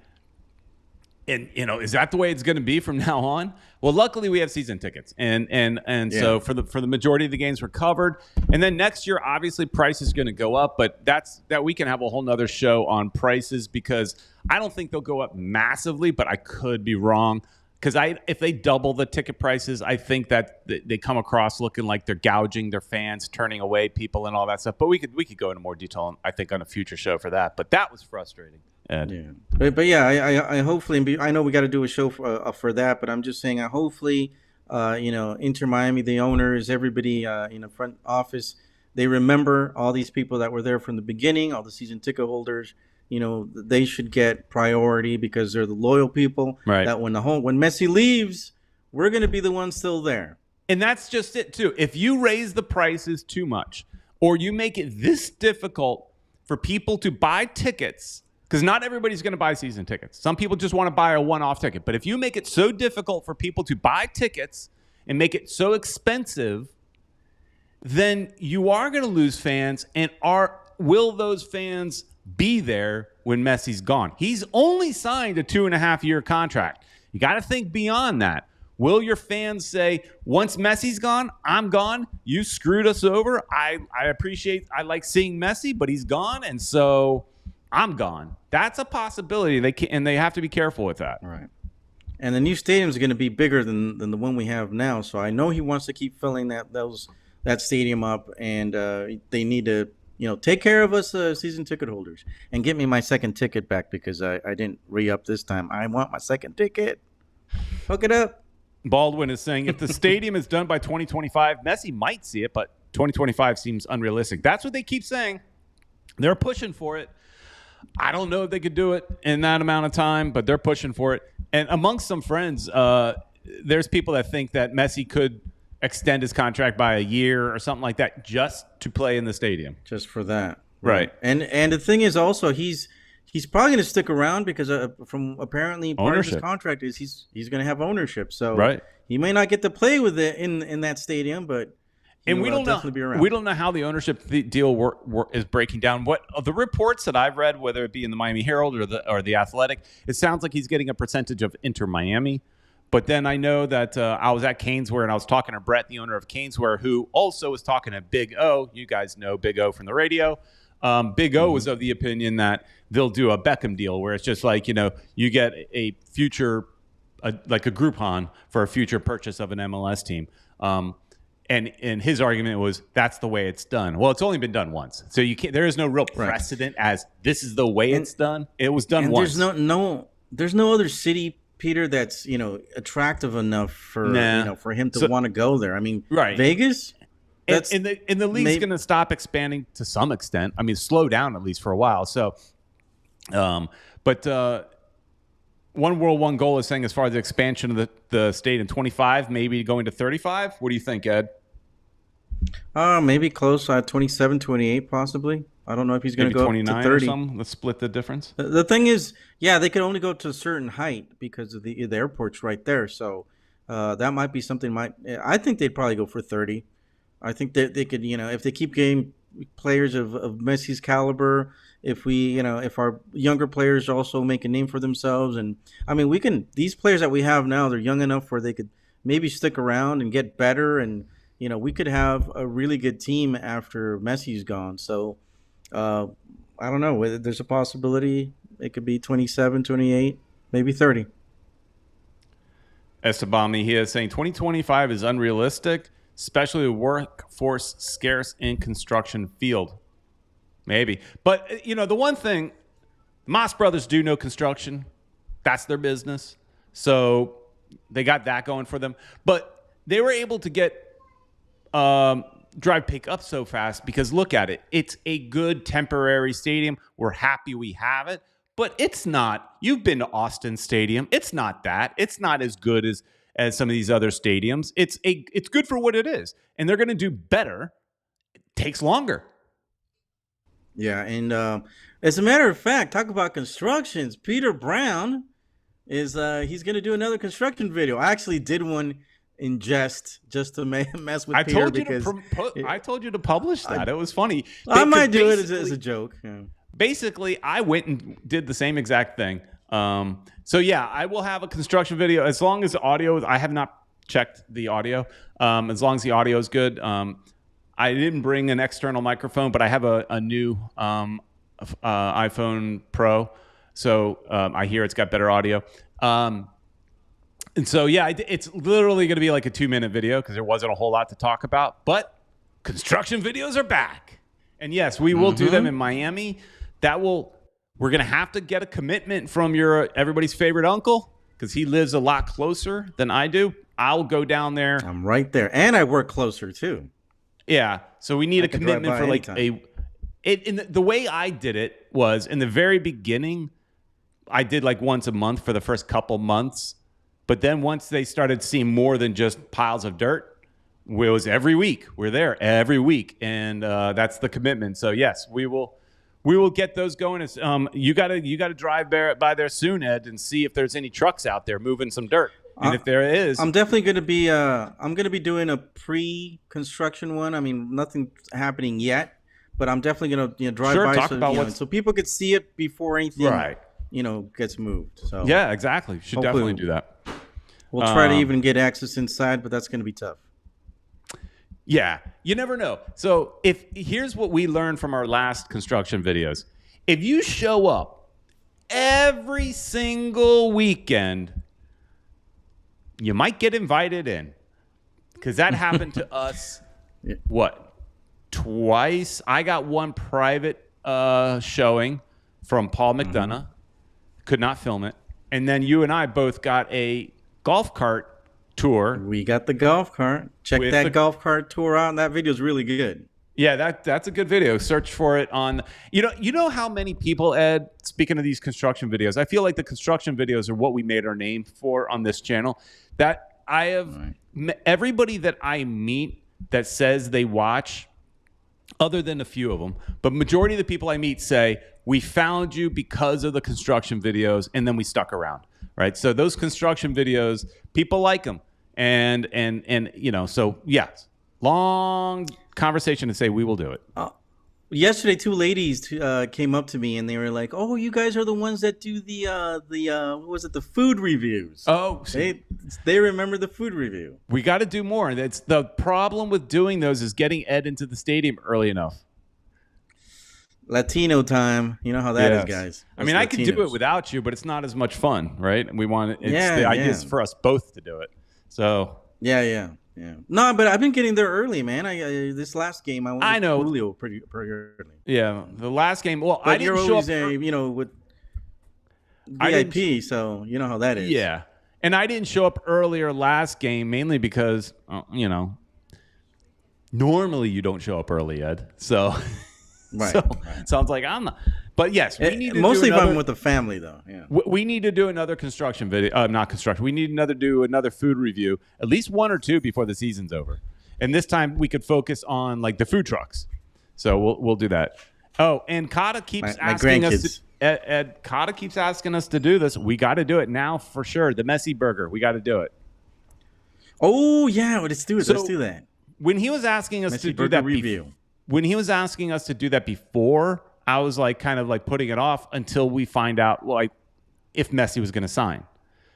is that the way it's going to be from now on? Well, luckily we have season tickets, and so for the majority of the games we're covered. And then next year, obviously, price is going to go up, but that we can have a whole nother show on prices, because I don't think they'll go up massively, but I could be wrong. Because if they double the ticket prices, I think that they come across looking like they're gouging their fans, turning away people, and all that stuff. But we could go into more detail, I think, on a future show for that. But that was frustrating. Ed. Yeah, but I hopefully, I know we got to do a show for that, but I'm just saying, hopefully, Inter Miami, the owners, everybody, front office, they remember all these people that were there from the beginning, all the season ticket holders. They should get priority because they're the loyal people. Right. That when Messi leaves, we're going to be the ones still there. And that's just it too. If you raise the prices too much, or you make it this difficult for people to buy tickets. Because not everybody's going to buy season tickets. Some people just want to buy a one-off ticket. But if you make it so difficult for people to buy tickets and make it so expensive, then you are going to lose fans. And will those fans be there when Messi's gone? He's only signed a 2.5-year contract. You got to think beyond that. Will your fans say, once Messi's gone, I'm gone. You screwed us over. I like seeing Messi, but he's gone. And so I'm gone. That's a possibility. They have to be careful with that. Right. And the new stadium is going to be bigger than the one we have now. So I know he wants to keep filling that stadium up, and they need to take care of us season ticket holders and get me my second ticket back, because I didn't re-up this time. I want my second ticket. Hook it up. Baldwin is saying if the stadium is done by 2025, Messi might see it, but 2025 seems unrealistic. That's what they keep saying. They're pushing for it. I don't know if they could do it in that amount of time, but they're pushing for it. And amongst some friends, there's people that think that Messi could extend his contract by a year or something like that just to play in the stadium. Just for that. Right. And the thing is also, he's probably going to stick around because from apparently part of his contract is he's going to have ownership. So he may not get to play with it in that stadium, but and we don't know how the ownership deal is breaking down. What the reports that I've read, whether it be in the Miami Herald or the Athletic, it sounds like he's getting a percentage of Inter Miami. But then I know that I was at Caneswear and I was talking to Brett, the owner of Caneswear, who also was talking to Big O. You guys know Big O from the radio. Big O was of the opinion that they'll do a Beckham deal where it's just like, you get a future, like a Groupon for a future purchase of an MLS team. And his argument was that's the way it's done. Well, it's only been done once, so there is no real precedent as this is the way it's done. It was done once. There's no other city, Peter, that's attractive enough for for him to want to go there. I mean, Vegas. That's and the league's going to stop expanding to some extent. I mean, slow down at least for a while. So, but One World, One Goal is saying as far as the expansion of the state in 25, maybe going to 35. What do you think, Ed? Maybe close 27, 28 possibly. I don't know if he's going to Maybe go 29 up to 30. or something. Let's split the difference. The thing is, yeah, they could only go to a certain height because of the airport's right there. So that might be something. I think they'd probably go for 30. I think that they could, if they keep getting players of Messi's caliber, if our younger players also make a name for themselves, and I mean, these players that we have now, they're young enough where they could maybe stick around and get better, and we could have a really good team after Messi's gone. So I don't know whether there's a possibility it could be 27, 28, maybe 30. Esteban Mejia is saying 2025 is unrealistic, especially the workforce scarce in construction field. Maybe. But, the one thing, Moss Brothers do know construction. That's their business. So they got that going for them. But they were able to get drive pick up so fast because look at it. It's a good temporary stadium. We're happy we have it. But it's not. You've been to Austin Stadium. It's not that. It's not as good as some of these other stadiums. It's good for what it is. And they're going to do better. It takes longer. Yeah, and as a matter of fact, talk about constructions. Peter Brown is he's going to do another construction video. I actually did one in just to mess with Peter because I told you to publish that. It was funny. I might do it as a joke. Yeah. Basically, I went and did the same exact thing. So yeah, I will have a construction video as long as the audio. I have not checked the audio. As long as the audio is good. I didn't bring an external microphone, but I have a new iPhone Pro, so I hear it's got better audio. And so yeah, it's literally going to be like a 2-minute video because there wasn't a whole lot to talk about. But construction videos are back, and yes, we will do them in Miami. We're going to have to get a commitment from everybody's favorite uncle because he lives a lot closer than I do. I'll go down there. I'm right there, and I work closer too. Yeah, so we need a commitment for like the way I did it was in the very beginning, I did like once a month for the first couple months, but then once they started seeing more than just piles of dirt, it was every week. We're there every week, and that's the commitment. So yes, we will get those going. You gotta drive by there soon, Ed, and see if there's any trucks out there moving some dirt. And if there is, I'm definitely going to be. I'm going to be doing a pre-construction one. I mean, nothing's happening yet, but I'm definitely going to drive by talk about so people could see it before anything, right, gets moved. So yeah, exactly. Should definitely do that. We'll try to even get access inside, but that's going to be tough. Yeah, you never know. So here's what we learned from our last construction videos: if you show up every single weekend, you might get invited in, because that happened to us. Twice? I got one private showing from Paul McDonough. Could not film it. And then you and I both got a golf cart tour. We got the golf cart. Check that golf cart tour out. That video is really good. Yeah, that's a good video. Search for it on. You know how many people, Ed, speaking of these construction videos, I feel like the construction videos are what we made our name for on this channel. That I have everybody that I meet that says they watch, other than a few of them, but majority of the people I meet say we found you because of the construction videos, and then we stuck around, right? So those construction videos, people like them, and so yeah, long conversation to say we will do it. Yesterday, two ladies came up to me and they were like, "Oh, you guys are the ones that do the what was it, the food reviews?" Oh, they remember the food review. We got to do more. That's the problem with doing those is getting Ed into the stadium early enough. Latino time, you know how that is, guys. I mean, I could do it without you, but it's not as much fun, right? We want the idea is for us both to do it. So yeah. No, but I've been getting there early, man. This last game, I know Julio pretty early. Yeah, the last game. Well, but I didn't show up. With VIP, so you know how that is. Yeah, and I didn't show up earlier last game mainly because Normally, you don't show up early, Ed. So, Right. Sounds like I'm not. But yes, we need to mostly do if another, I'm with the family, though. Yeah. we need to do another construction video. Not construction. We need do another food review, at least 1 or 2 before the season's over. And this time we could focus on like the food trucks. So we'll do that. Oh, and Kata keeps asking us. Ed Kata keeps asking us to do this. We got to do it now for sure. The messy burger. We got to do it. Oh yeah, let's do it. So, let's do that. When he was asking us messy to do that review. When he was asking us to do that before, I was like kind of like putting it off until we find out like if Messi was going to sign.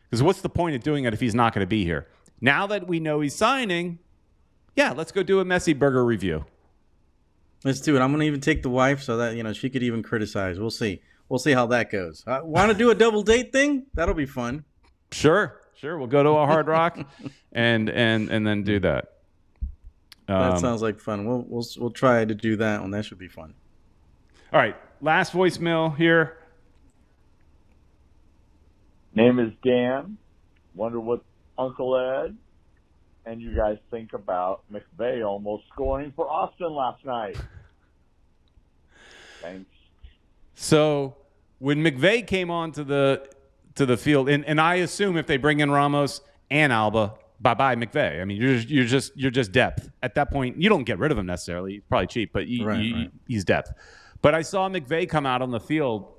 Because what's the point of doing it if he's not going to be here? Now that we know he's signing, yeah, let's go do a Messi burger review. Let's do it. I'm going to even take the wife so that she could even criticize. We'll see. We'll see how that goes. Want to do a double date thing? That'll be fun. Sure. We'll go to a Hard Rock and then do that. That sounds like fun. We'll try to do that one. That should be fun. All right, last voicemail here. Name is Dan. Wonder what Uncle Ed and you guys think about McVay almost scoring for Austin last night. Thanks. So when McVay came onto the field, and I assume if they bring in Ramos and Alba, bye McVay. I mean, you're just depth at that point. You don't get rid of him necessarily. He's probably cheap, but he's depth. But I saw McVay come out on the field,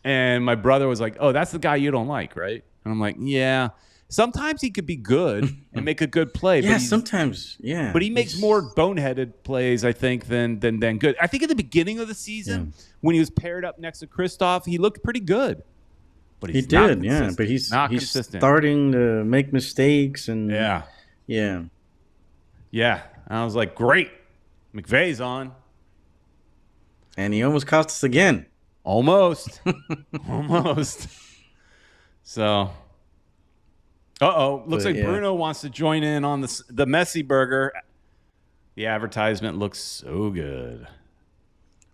and my brother was like, "Oh, that's the guy you don't like, right?" And I'm like, "Yeah." Sometimes he could be good and make a good play. Yeah, but sometimes, yeah. But he makes more boneheaded plays, I think, than good. I think at the beginning of the season, when he was paired up next to Kristoff, he looked pretty good. But he did, yeah. But he's starting to make mistakes and yeah. And I was like, great, McVay's on, and he almost cost us again. Almost. So, looks like Bruno wants to join in on the messy burger. The advertisement looks so good.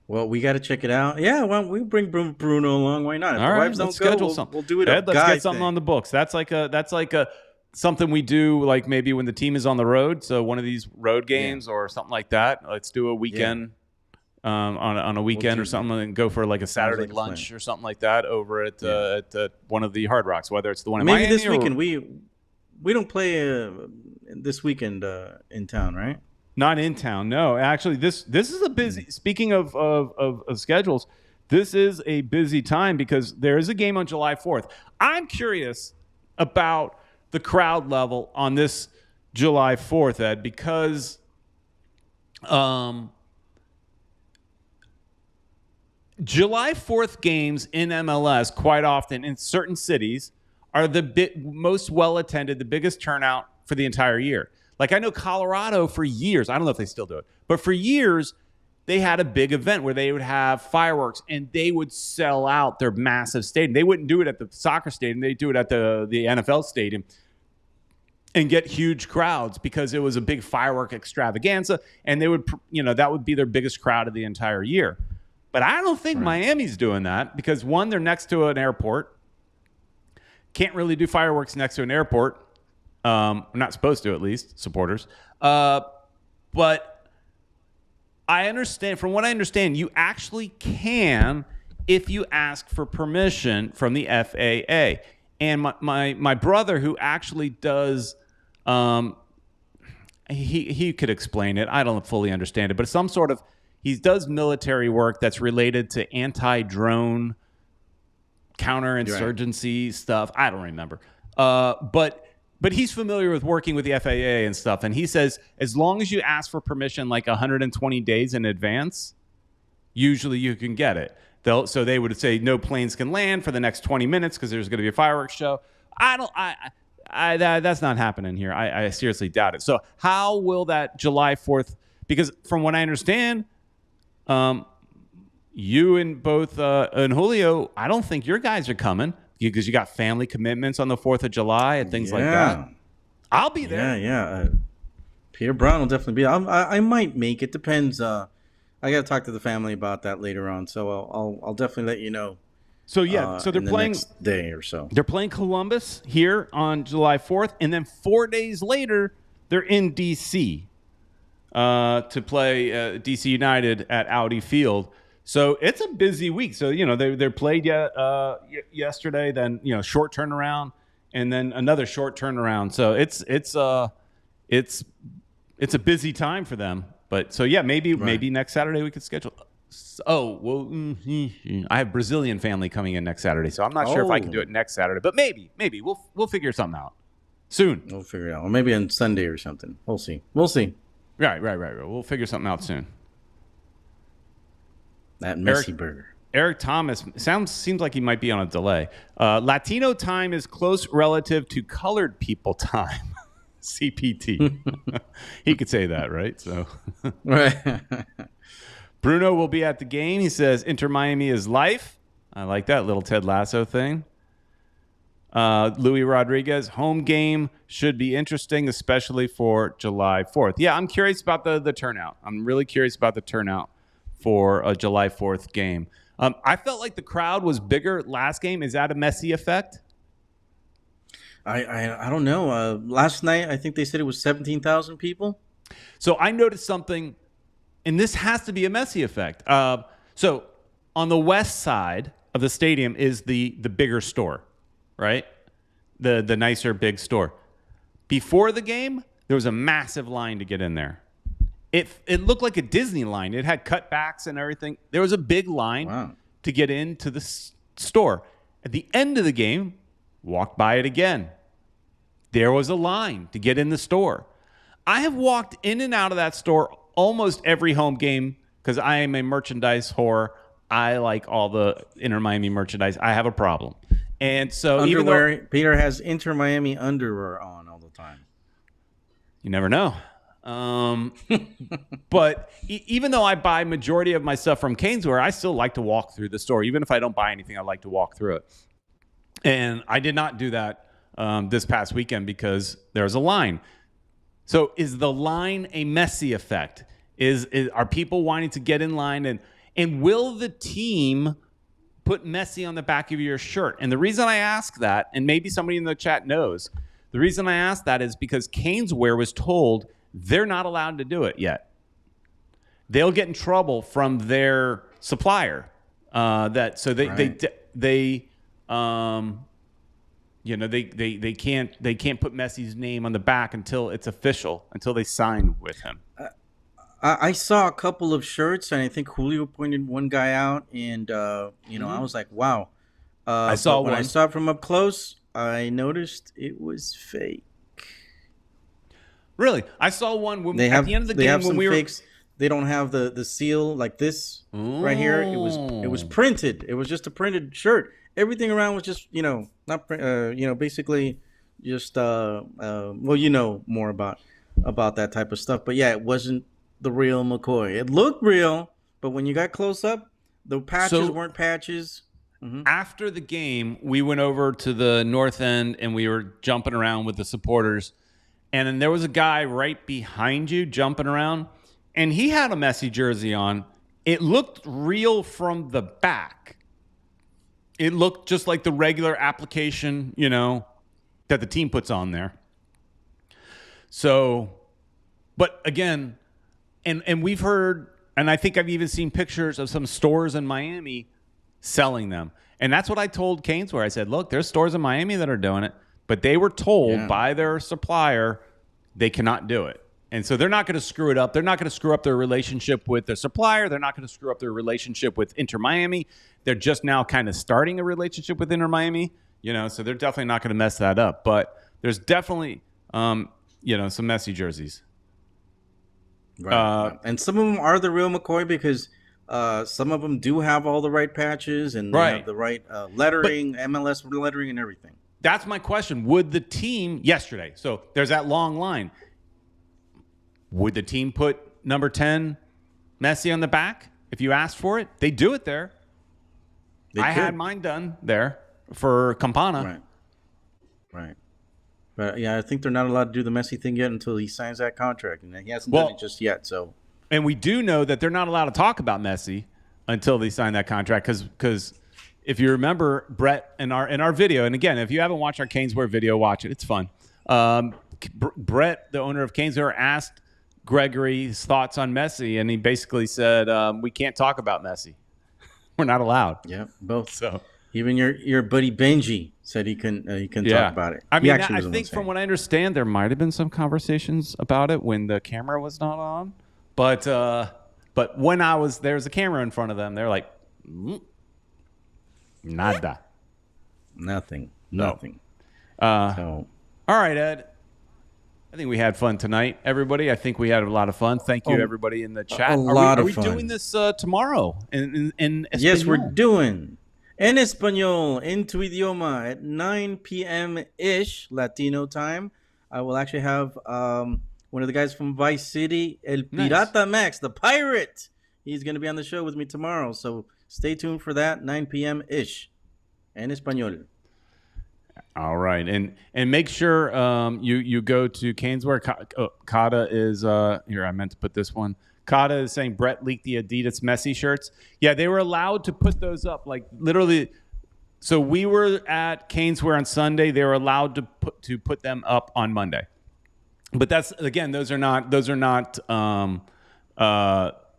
Well, we got to check it out. Yeah, well, we bring Bruno along. Why not? If all right, let's schedule something. We'll do it. Ed, let's get something on the books. That's like a something we do like maybe when the team is on the road. So one of these road games or something like that. Let's do a weekend on a weekend or something, and go for like a Saturday lunch or something like that over at one of the Hard Rocks. Whether it's the one in maybe Miami this weekend. We don't play this weekend in town, right? Not in town, no. Actually, this is a busy. Speaking of schedules, this is a busy time because there is a game on July 4th. I'm curious about the crowd level on this July 4th, Ed, because July 4th games in MLS quite often in certain cities are the most well attended, the biggest turnout for the entire year. Like I know Colorado for years, I don't know if they still do it, but for years they had a big event where they would have fireworks and they would sell out their massive stadium. They wouldn't do it at the soccer stadium. They'd do it at the NFL stadium and get huge crowds because it was a big firework extravaganza. And they would, that would be their biggest crowd of the entire year. But I don't think Miami's doing that because one, they're next to an airport. Can't really do fireworks next to an airport. We're not supposed to, at least, supporters. But I understand, from what I understand, you actually can if you ask for permission from the FAA. And my brother, who actually does, he could explain it. I don't fully understand it, but some sort of, he does military work that's related to anti-drone counterinsurgency stuff. I don't remember. But he's familiar with working with the FAA and stuff. And he says, as long as you ask for permission like 120 days in advance, usually you can get it. So they would say no planes can land for the next 20 minutes because there's going to be a fireworks show. That's not happening here. I seriously doubt it. So how will that July 4th, because from what I understand, you and both and Julio, I don't think your guys are coming because you got family commitments on the 4th of July and things like that. I'll be there. Yeah. Peter Brown will definitely be. I might make it. Depends. I got to talk to the family about that later on. So I'll definitely let you know. So so they're playing next day or so. They're playing Columbus here on July 4th, and then 4 days later they're in DC. to play DC United at Audi Field. So it's a busy week. So, they played yesterday, then, short turnaround, and then another short turnaround. So it's a busy time for them. But so, yeah, maybe next Saturday we could schedule. Oh, well, I have Brazilian family coming in next Saturday, so I'm not sure if I can do it next Saturday. But maybe we'll figure something out soon. We'll figure it out. Or maybe on Sunday or something. We'll see. Right. We'll figure something out soon. That messy burger. Eric Thomas seems like he might be on a delay. Latino time is close relative to colored people time. CPT. He could say that, right? So, Right. Bruno will be at the game. He says, Inter Miami is life. I like that little Ted Lasso thing. Louis Rodriguez, home game should be interesting, especially for July 4th. Yeah, I'm curious about the turnout. I'm really curious about the turnout for a July 4th game. I felt like the crowd was bigger last game. Is that a Messi effect? I don't know. Last night, I think they said it was 17,000 people. So I noticed something, and this has to be a Messi effect. So on the west side of the stadium is the bigger store, right? The nicer big store. Before the game, there was a massive line to get in there. It looked like a Disney line. It had cutbacks and everything. There was a big line to get into the store. At the end of the game, walked by it again. There was a line to get in the store. I have walked in and out of that store almost every home game because I am a merchandise whore. I like all the Inter Miami merchandise. I have a problem. And so underwear, Peter has Inter Miami underwear on all the time. You never know. But even though I buy majority of my stuff from Caneswear, I still like to walk through the store. Even if I don't buy anything, I like to walk through it. And I did not do that this past weekend because there's a line. So is the line a Messi effect? Are people wanting to get in line? And will the team put Messi on the back of your shirt? And the reason I ask that, and maybe somebody in the chat knows, the reason I ask that is because Caneswear was told they're not allowed to do it yet. They'll get in trouble from their supplier. They can't put Messi's name on the back until it's official, until they sign with him. I saw a couple of shirts, and I think Julio pointed one guy out, and I was like, wow. I saw one. When I saw it from up close, I noticed it was fake. Really? I saw one at the end of the game when we were fakes. They don't have the seal like this right here. It was printed. It was just a printed shirt. Everything around was just basically just more about that type of stuff. But yeah, it wasn't the real McCoy. It looked real, but when you got close up, the patches weren't patches. Mm-hmm. After the game, we went over to the north end and we were jumping around with the supporters. And then there was a guy right behind you jumping around, and he had a Messi jersey on. It looked real from the back. It looked just like the regular application, that the team puts on there. So, but again, and we've heard, and I think I've even seen pictures of some stores in Miami selling them. And that's what I told Caneswear. I said, look, there's stores in Miami that are doing it, but they were told by their supplier they cannot do it. And so they're not going to screw it up. They're not going to screw up their relationship with their supplier. They're not going to screw up their relationship with Inter Miami. They're just now kind of starting a relationship with Inter Miami, so they're definitely not going to mess that up. But there's definitely, some Messi jerseys. Right. And some of them are the real McCoy because some of them do have all the right patches and they have the right lettering, MLS lettering and everything. That's my question. Would the team yesterday, so there's that long line, would the team put number 10 Messi on the back if you asked for it? They do it there. I had mine done there for Campana. Right. But yeah, I think they're not allowed to do the Messi thing yet until he signs that contract, and he hasn't done it just yet. So, and we do know that they're not allowed to talk about Messi until they sign that contract because if you remember Brett in our video, and again, if you haven't watched our Caneswear video, watch it. It's fun. Brett, the owner of Caneswear, asked Gregory's thoughts on Messi, and he basically said, we can't talk about Messi. We're not allowed. Yeah, both. So even your buddy Benji said he couldn't talk about it. I He mean, actually I was the one think from saying. what I understand, there might have been some conversations about it when the camera was not on. But when there's a camera in front of them, they're like, nada. Nothing. So, So all right, Ed. I think we had fun tonight, everybody. I think we had a lot of fun. Thank you, everybody in the chat. Are we doing this tomorrow in Espanol? yes, we're doing En Español, en tu idioma, at 9 p.m. ish Latino time. I will actually have one of the guys from Vice City, El Pirata Max, the pirate. He's going to be on the show with me tomorrow. So stay tuned for that, 9 p.m. ish, En Español. All right, and make sure you go to Caneswear. Kata is here. I meant to put this one. Kata is saying Brett leaked the Adidas Messi shirts. Yeah, they were allowed to put those up, like literally. So we were at Caneswear on Sunday. They were allowed to put them up on Monday. But that's again, those are not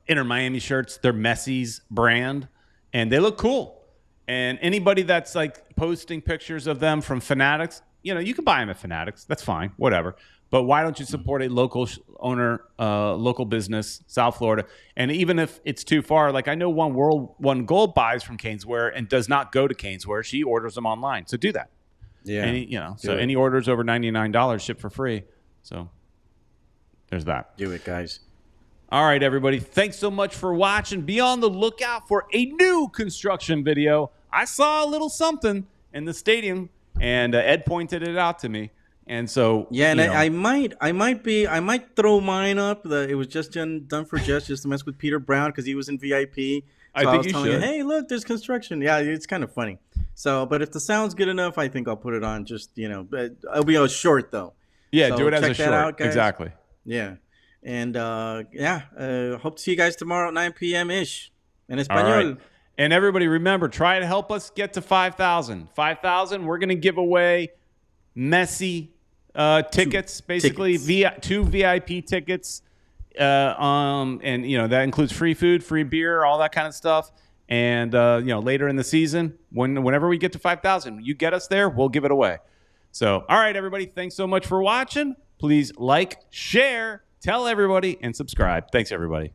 Inter Miami shirts. They're Messi's brand, and they look cool. And anybody that's like posting pictures of them from Fanatics, you can buy them at Fanatics. That's fine, whatever. But why don't you support a local owner, local business, South Florida? And even if it's too far, like I know One Gold buys from Caneswear and does not go to Caneswear. She orders them online. So do that. Yeah. Any orders over $99 ship for free. So there's that. Do it, guys. All right, everybody. Thanks so much for watching. Be on the lookout for a new construction video. I saw a little something in the stadium, and Ed pointed it out to me. And so yeah, and I might throw mine up. It was just done for just to mess with Peter Brown because he was in VIP. So I think was telling him, hey, look, there's construction. Yeah, it's kind of funny. So, but if the sound's good enough, I think I'll put it on. Just it'll be a short though. Yeah, so do it as a short. Out, guys. Exactly. Yeah, and hope to see you guys tomorrow at 9 p.m. ish in Español. All right. And everybody, remember, try to help us get to 5,000. 5,000. We're going to give away Messi tickets, basically two VIP tickets, and that includes free food, free beer, all that kind of stuff. And later in the season, whenever we get to 5,000, you get us there, we'll give it away. So, all right, everybody, thanks so much for watching. Please like, share, tell everybody, and subscribe. Thanks, everybody.